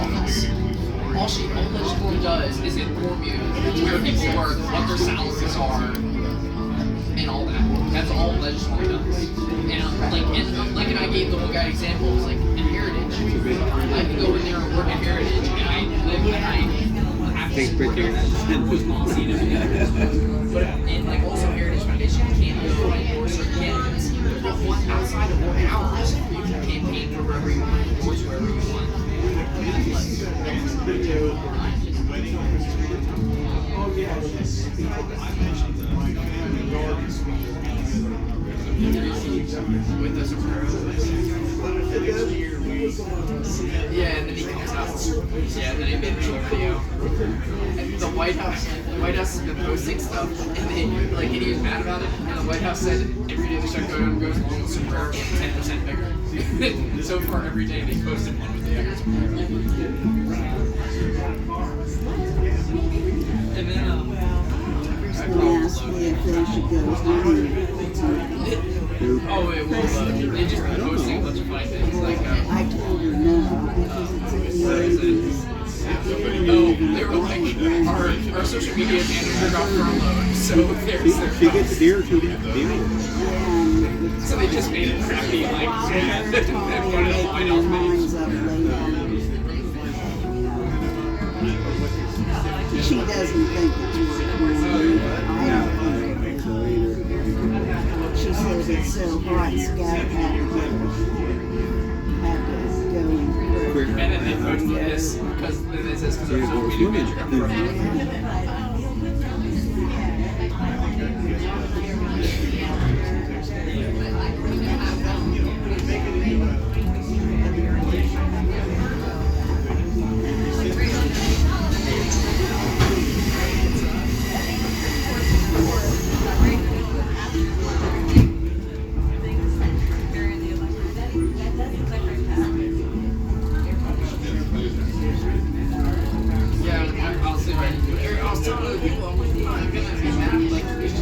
office. All Legislature does is inform you where people work, what their salaries are, and all that. That's all Legislature does. And and I gave the one guy examples, like in Heritage. I can go in there and work at Heritage, and I live and I have to support Heritage. But and like also Heritage Foundation can't go for certain candidates. But outside of work hours, you can campaign for wherever you want, endorse wherever you want. With the sombrero. Yeah, and then he comes out. Yeah, and then he made a video. And the White House has been posting stuff, and he was mad about it. And the White House said every day the check goes along with sombrero 10% bigger. So far, every day they posted one with the bigger sombrero. And then
Asked me if they should go
oh, it will. They just been posting a bunch of funny things like.
I told her no because it's in the
Oh, they were like, our social media manager got furloughed, so there's their.
She gets a deer or two deer.
So they just made it crappy, like, and put it on the White House page.
She doesn't think it's worth money. I don't think so either. She says it's so hot, Scout had to go.
And then they posted this because it says because our social media manager got furloughed.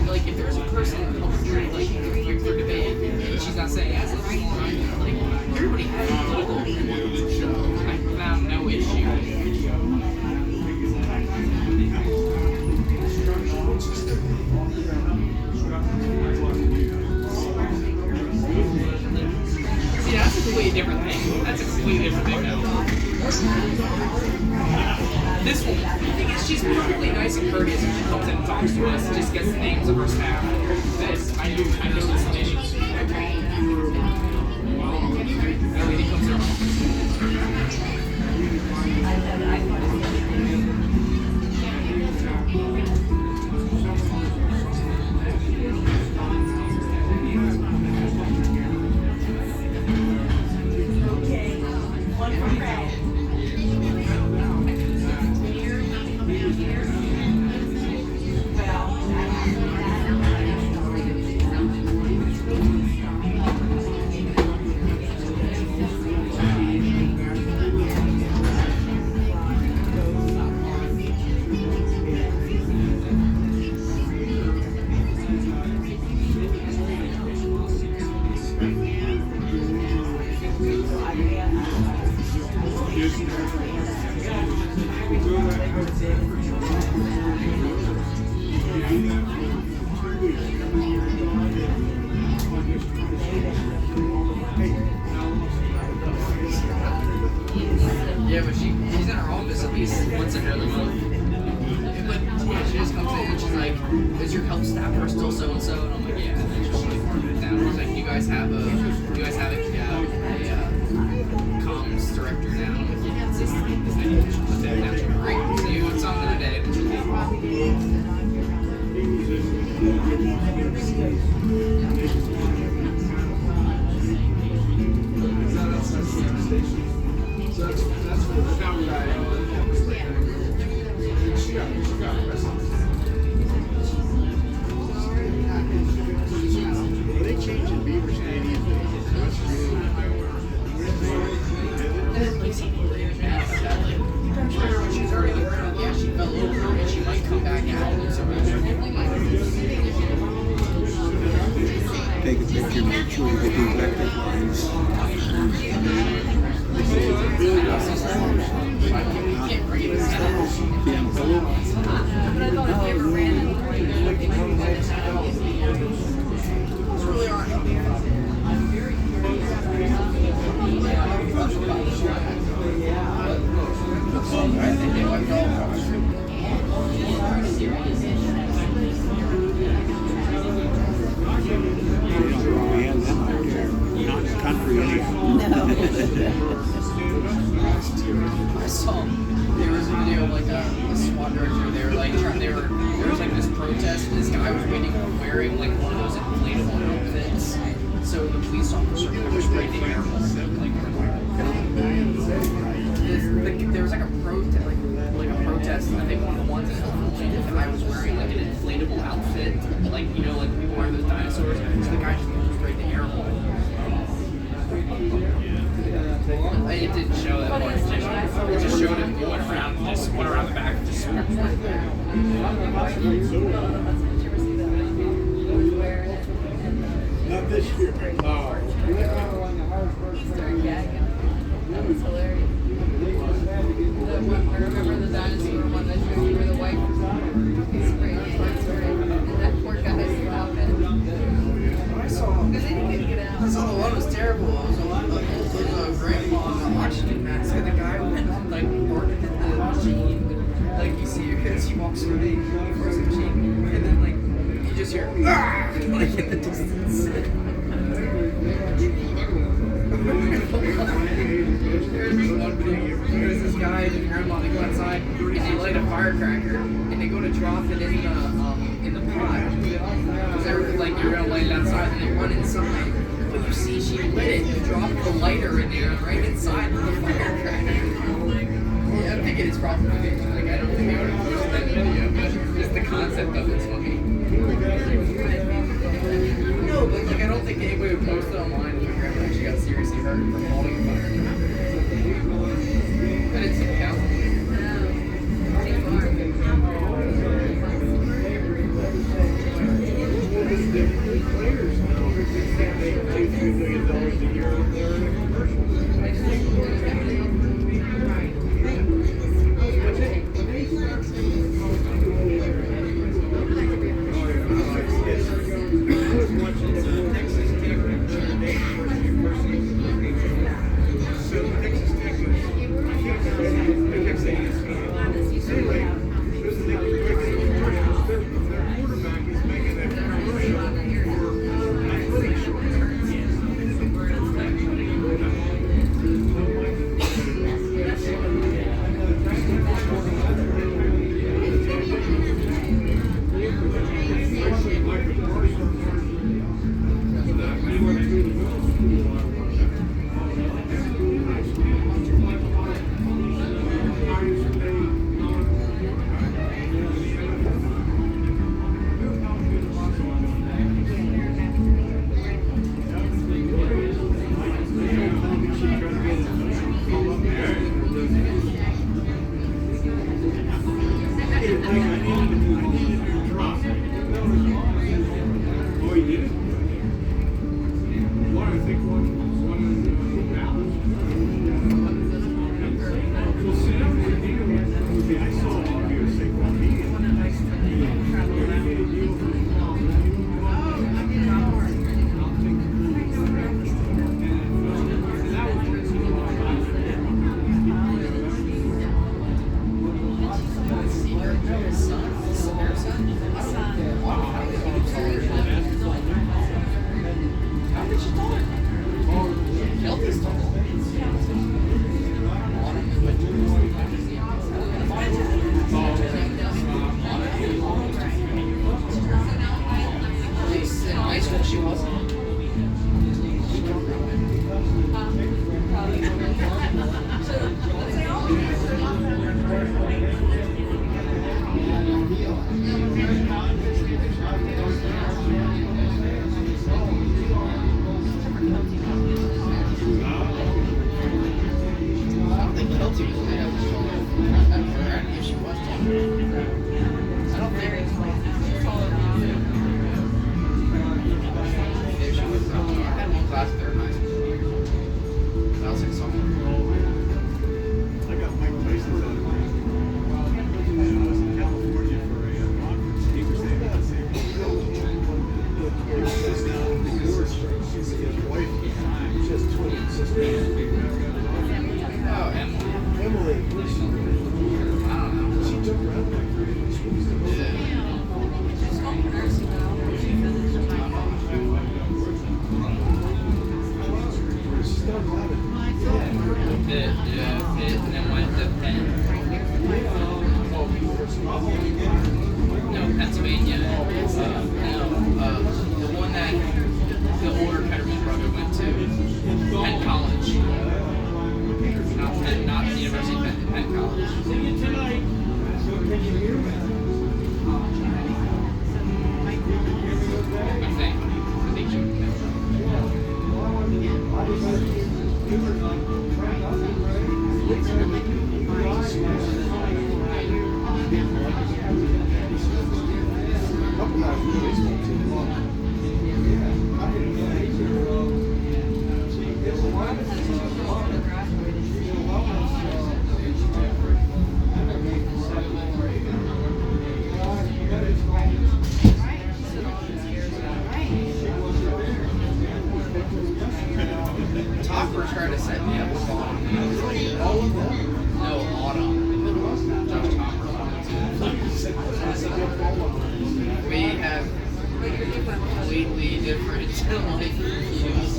Like if there's a person like for debate and she's not saying yes, like everybody has political opinions. I found no issue. See, that's a completely different thing. That's a completely different thing now. This one, the thing is, she's perfectly nice and courteous when she comes in and talks to us and just gets the names of her staff. This, I know this lady. That lady comes in. Yeah, but she's in her office at least once every other month. But yeah, she just comes in and she's like, "Is your help staffer still so and so?" And I'm like, "Yeah." And then she'll like mark it down. She's like, "You guys have a comms director now?" I'm like, "Yeah, it's this thing." She'll put that down. She'll be great. See you on some other day. And she'll leave.
So that's what the town guy she got arrested.
Are they changing Beaver Stadium?
She's already like, yeah, she fell over and she might come back out. So
Take a picture, make sure you get the electric lines.
can't bring it down.
But I thought if you ever ran it,
It's really hard.
We have them out there, not in the country anymore.
I saw there was a video of like a SWAT director. They were like there was like this protest. And this guy was wearing like one of those inflatable outfits. So the police officer was right there. There was like a protest. I think one of the ones in Illinois. The guy was wearing like an inflatable outfit, like you know, like people wear those dinosaurs. So the guy just goes right to air hole. It didn't show that part. It just showed him going around, just went around the back, and just right there.
Not this year. Oh.
he started gagging. That was hilarious. I remember the dinosaur one that showed you where the wife was spraying parts for it. And that poor guy stopped it.
I saw.
Because he couldn't get out.
I saw the one was terrible. It was a grandpa in an oxygen mask, and the guy went like barking at the machine. Like you see, as he walks through the first machine, and then like you just hear "Ah!" like in the distance. There's this guy and his grandma. They go outside and they light a firecracker and they go to drop it in the pot because they're like you're gonna light it outside and they run inside. But you see, she lit it and dropped the lighter in there right inside the firecracker. Yeah, I'm thinking it's probably like I don't think they would have posted that video, but just the concept of it's funny. No, but like I don't think anybody would post it online if your grandma actually got seriously hurt from holding a firecracker. I didn't see the count.
Players now, they pay $3 million a year on their I was watching the Texas Tech the day before the university. So Texas Tech I kept saying it's anyway, there's the commercials. Their quarterback is making a commercial for athletic shorts.
college.
See you tonight. So can you hear me?
I think you. Topper tried to set me up with all of them. No, Autumn. Josh Topper wanted to. We have completely different life views.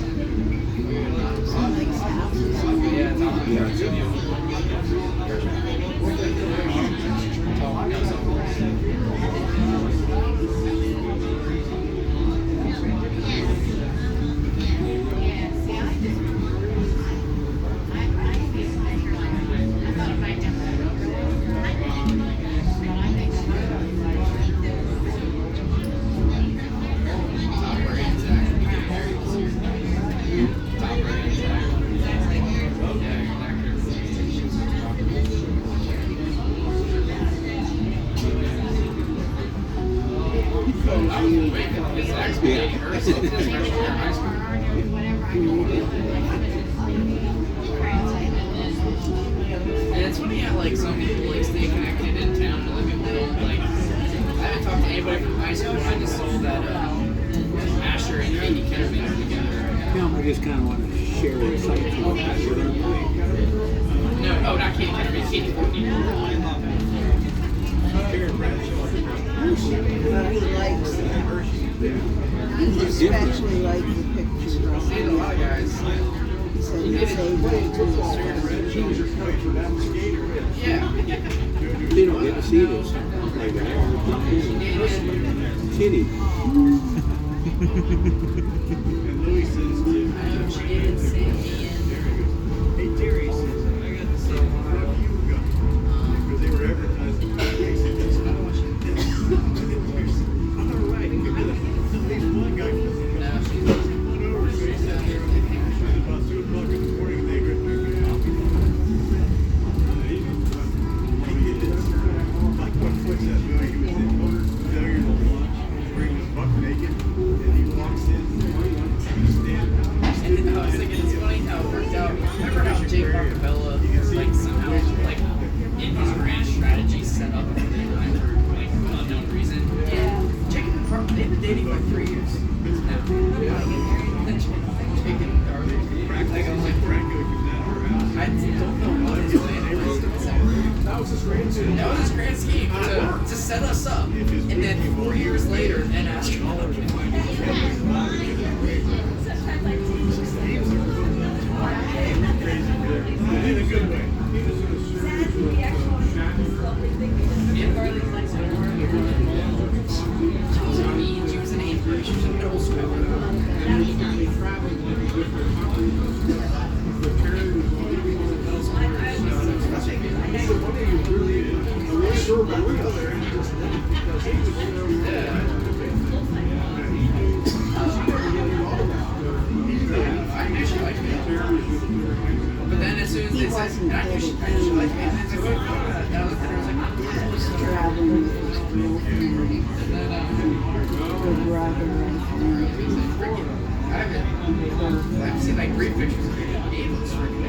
We're not. Yeah, Topper tried to do. And it's funny how like some people like stay connected in town and other people don't. Like I haven't talked to anybody from high school. I just saw that Asher and Katie Kennerman are together.
I just kind of want to share a site for that.
No, oh, not Katie Kennerman, Katie Courtney.
He likes it. He especially liked the pictures.
I've seen a lot of guys.
He said he saved it too.
Yeah.
They don't get to see this. Like that. Kitty.
She didn't say me.
Hey, Terry says, I got the same one you got. Because they were advertising. All right. At least one guy was
No, she's
over. So he said, about 2 o'clock in the morning, they got me coffee. Like, what foot's that guy? He was in failure to launch, wearing his buck naked, and he walks in,
And I was thinking it's funny how it worked out. Remember how Jake Marcabella like somehow like in his grand strategy set up the line for like unknown reason? Yeah. Jake and Mark, they've been dating for 3 years now. Jake and Darby. Like I'm like, I don't know what his plan was.
that was his grand scheme.
That was his grand scheme to set us up, and then 4 years later, then ask him out.
In a good way. He was in a
Me and Carly like so she was an 8th grade. She was in middle school. I knew she liked me. But then as soon as they said, and I knew she liked me, and then they said, I looked at her and was like,
He's traveling with his girlfriend. Good brother,
I've seen like great pictures of him. He looks freaking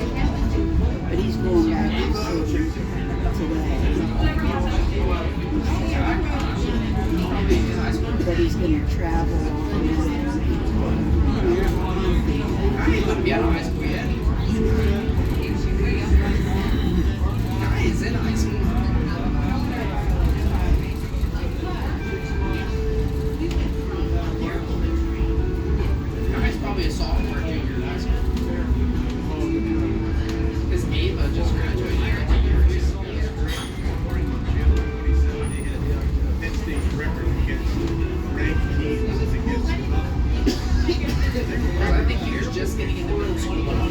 but he's going back to the city today. But he's going to travel on.
I ain't gonna be out of high school yet. Guy is in high school. Guy's probably a sophomore, junior in high school. Because Ava just graduated a year ago.
Penn State record against ranked teams against
I think he was just getting into middle school.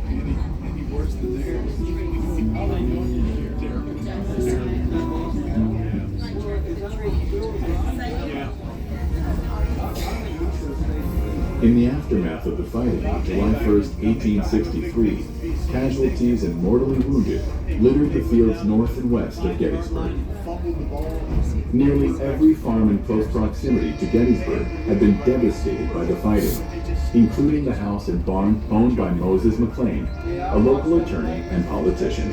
Any worse than theirs?
In the aftermath of the fighting on July 1st, 1863, casualties and mortally wounded littered the fields north and west of Gettysburg. Nearly every farm in close proximity to Gettysburg had been devastated by the fighting, including the house and barn owned by Moses McLean, a local attorney and politician.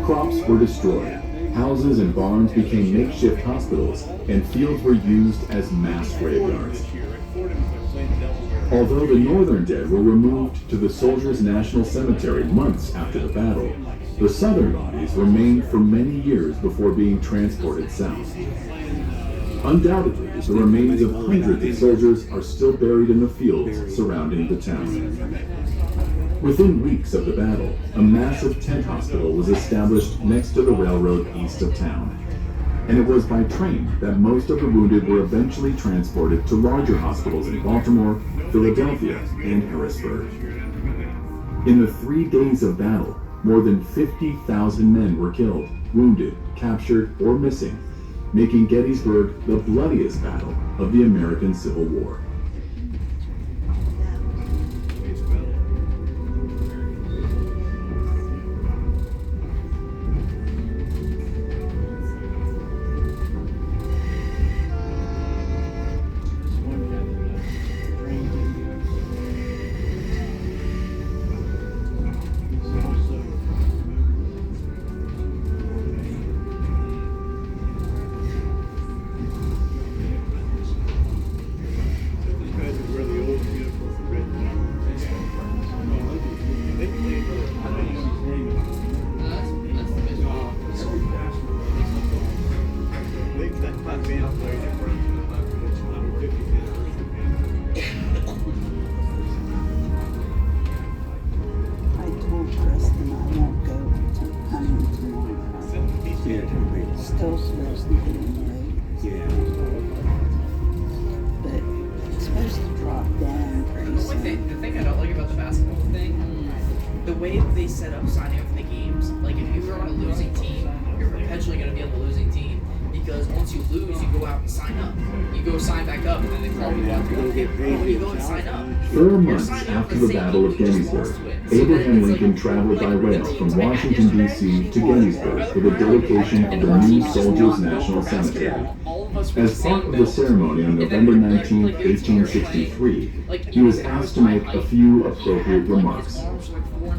Crops were destroyed, houses and barns became makeshift hospitals, and fields were used as mass graveyards. Although the northern dead were removed to the Soldiers' National Cemetery months after the battle, the southern bodies remained for many years before being transported south. Undoubtedly, the remains of hundreds of soldiers are still buried in the fields surrounding the town. Within weeks of the battle, a massive tent hospital was established next to the railroad east of town. And it was by train that most of the wounded were eventually transported to larger hospitals in Baltimore, Philadelphia, and Harrisburg. In the 3 days of battle, more than 50,000 men were killed, wounded, captured, or missing, making Gettysburg the bloodiest battle of the American Civil War.
Still supposed to be late.
Yeah.
But it's supposed to drop down pretty
The
soon.
thing I don't like about the basketball thing, the way that they set up signing up for the games, like if you were on a losing team, you're perpetually going to be on the losing team because once you lose, you go out and sign up. You go sign back up, and then they call you out to go get paid. When you go and sign up,
4 months after the Battle of Gettysburg, Abraham Lincoln traveled by rail from Washington, D.C. to Gettysburg for the dedication of the new Soldiers' National Cemetery. As part of the ceremony on November 19, 1863, he was asked to make a few appropriate remarks.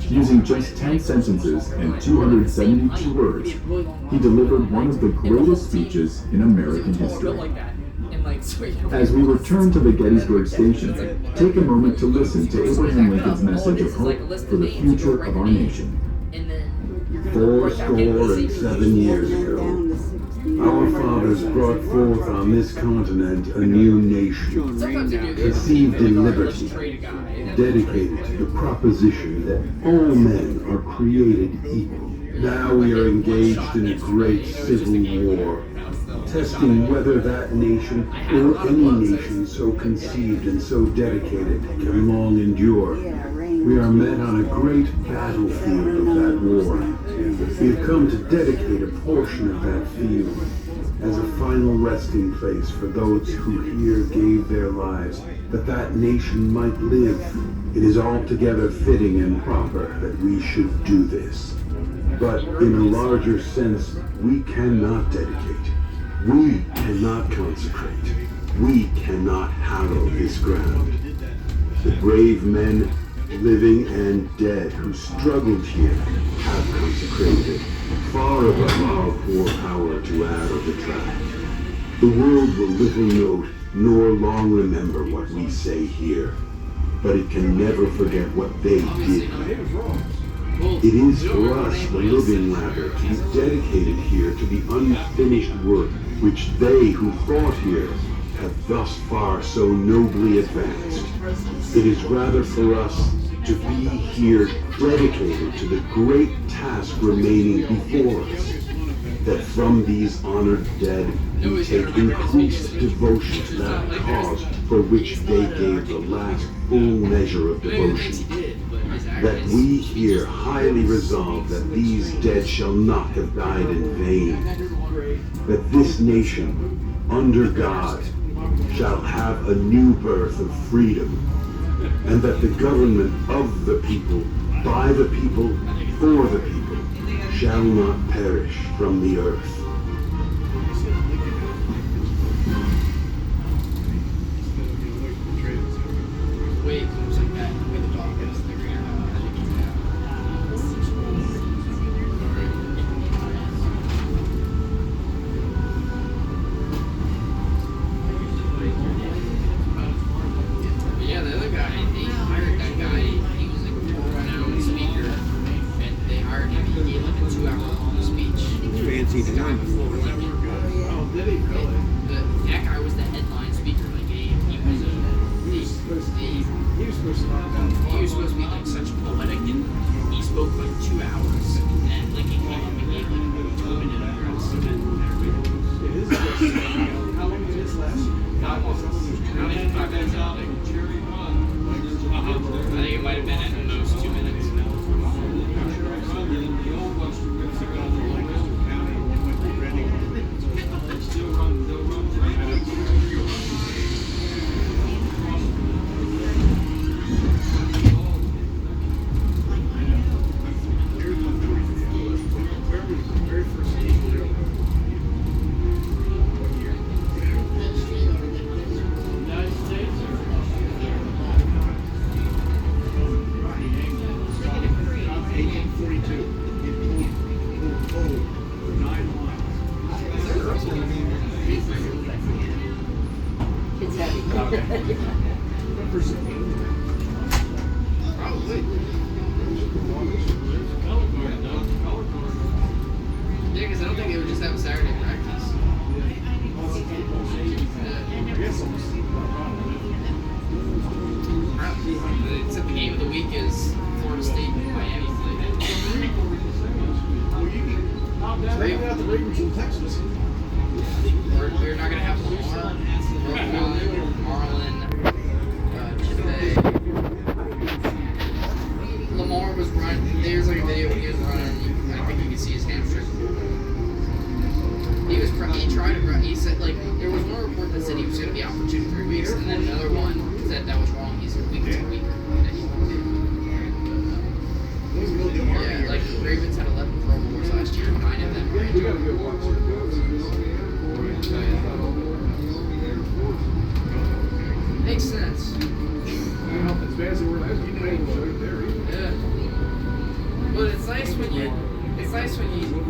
Using just 10 sentences and 272 words, he delivered one of the greatest speeches in American history. As we return to the Gettysburg station, take a moment to listen to Abraham Lincoln's message of hope for the future of our nation.
7 years ago, our fathers brought forth on this continent a new nation, conceived in liberty, dedicated to the proposition that all men are created equal. Now we are engaged in a great civil war, testing whether that nation or any nation so conceived and so dedicated can long endure. We are met on a great battlefield of that war. We have come to dedicate a portion of that field as a final resting place for those who here gave their lives that that nation might live. It is altogether fitting and proper that we should do this. But in a larger sense, we cannot dedicate. We cannot consecrate. We cannot hallow this ground. The brave men, living and dead, who struggled here, have consecrated it, far above our poor power to add or detract. The world will little note, nor long remember what we say here, but it can never forget what they did here. It is for us, the living rather, to be dedicated here to the unfinished work which they who fought here have thus far so nobly advanced. It is rather for us to be here dedicated to the great task remaining before us, that from these honored dead we take increased devotion to that cause for which they gave the last full measure of devotion, that we here highly resolve that these dead shall not have died in vain, that this nation, under God, shall have a new birth of freedom, and that the government of the people, by the people, for the people, shall not perish from the earth.
Wait, looks like that. The way the dog goes, they're gonna yeah, the other guy, they hired that guy. He was like a world-renowned speaker, and they hired him. He gave like a 2-hour-long speech.
Fancy time.
Oh, did he really?
That guy was the headline speaker. Like he was supposed to be like such poetic, and he spoke for like 2 hours, and like he came up and gave like a 2-minute address.
How long did this last?
Not 5 minutes. I think it might have been at most 2 minutes.
It's heavy.
Probably. Yeah, because I don't think they would just have a Saturday practice. Except the game of the week is Florida State and Miami play.
They got the Ravens in Texas.
We're not going to have Lamar, Marlon, Chippay. Lamar was running. There's like a video when he was running. I think you can see his hamstring. He tried to run. He said like there was one report that said he was going to be out for 2 to 3 weeks, and then another one said that was wrong. He's week to week. Yeah, like the Ravens had 11 Pro Bowlers last year, 9 of them were injured. Makes sense.
As bad as they were last year,
Yeah. But it's nice when you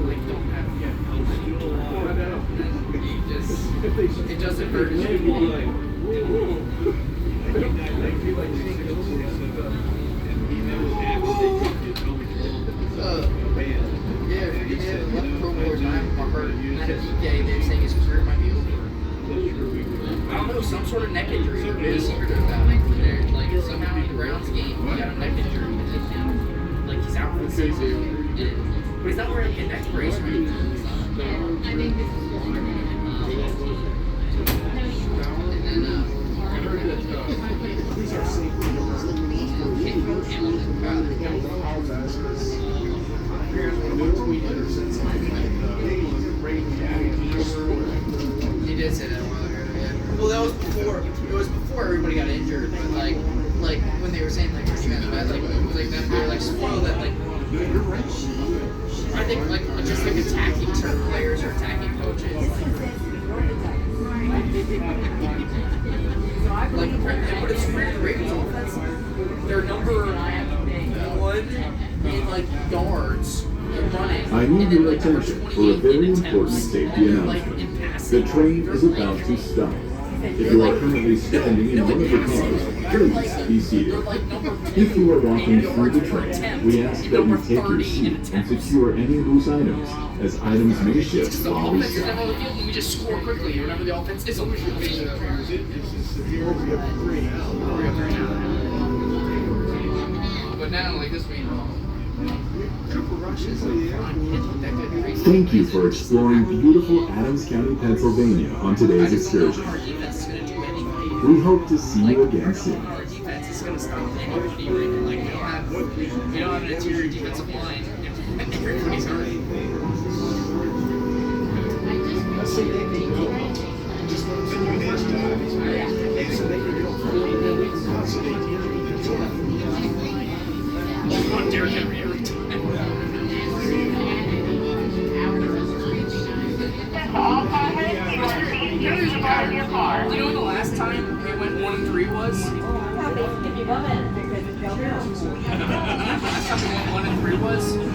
like don't have you just it doesn't hurt you. Yeah, if you had 11 Pro Bowlers and I'm hurt, and then they're saying his career might be over. I don't know, some sort of neck injury. There's a secret about it. Like somehow in the Browns game, he got a neck injury, and like he's out for the season. But he's not wearing a neck brace or anything. And then
these are safety numbers.
He did say that a while ago. Yeah. Well, that was before. It was before everybody got injured. But like when they were saying like it was like them. They were like spoiled that like. I think like just like attacking certain players or attacking coaches. Like but it's weird. The Ravens offense, they're number 1 in like yards.
I need your attention for a very important safety announcement. The train is about to stop. If you are currently standing in one of the cars, please be seated. If you are walking through the train, we ask that you take your seat and secure any loose items, as items may shift while we stop.
We just score quickly whenever the offense is on the field. But now, like this week, Cooper Rush is like, that good.
Thank you for exploring beautiful Adams County, Pennsylvania on today's excursion. We hope to see you again soon.
Our defense is going to stop anybody. Like, we don't have We don't have an interior defensive line. Everybody's hurt.
Let's see, they can go. Just let them see the first time. So they can go for it, and then we can constantly
Just want Derrick Henry every time.
All cars, you will see your car in your car.
You know when the last time we went 1-3 was?
Copy, give me 1 minute because it's going
Last time we went 1-3 was?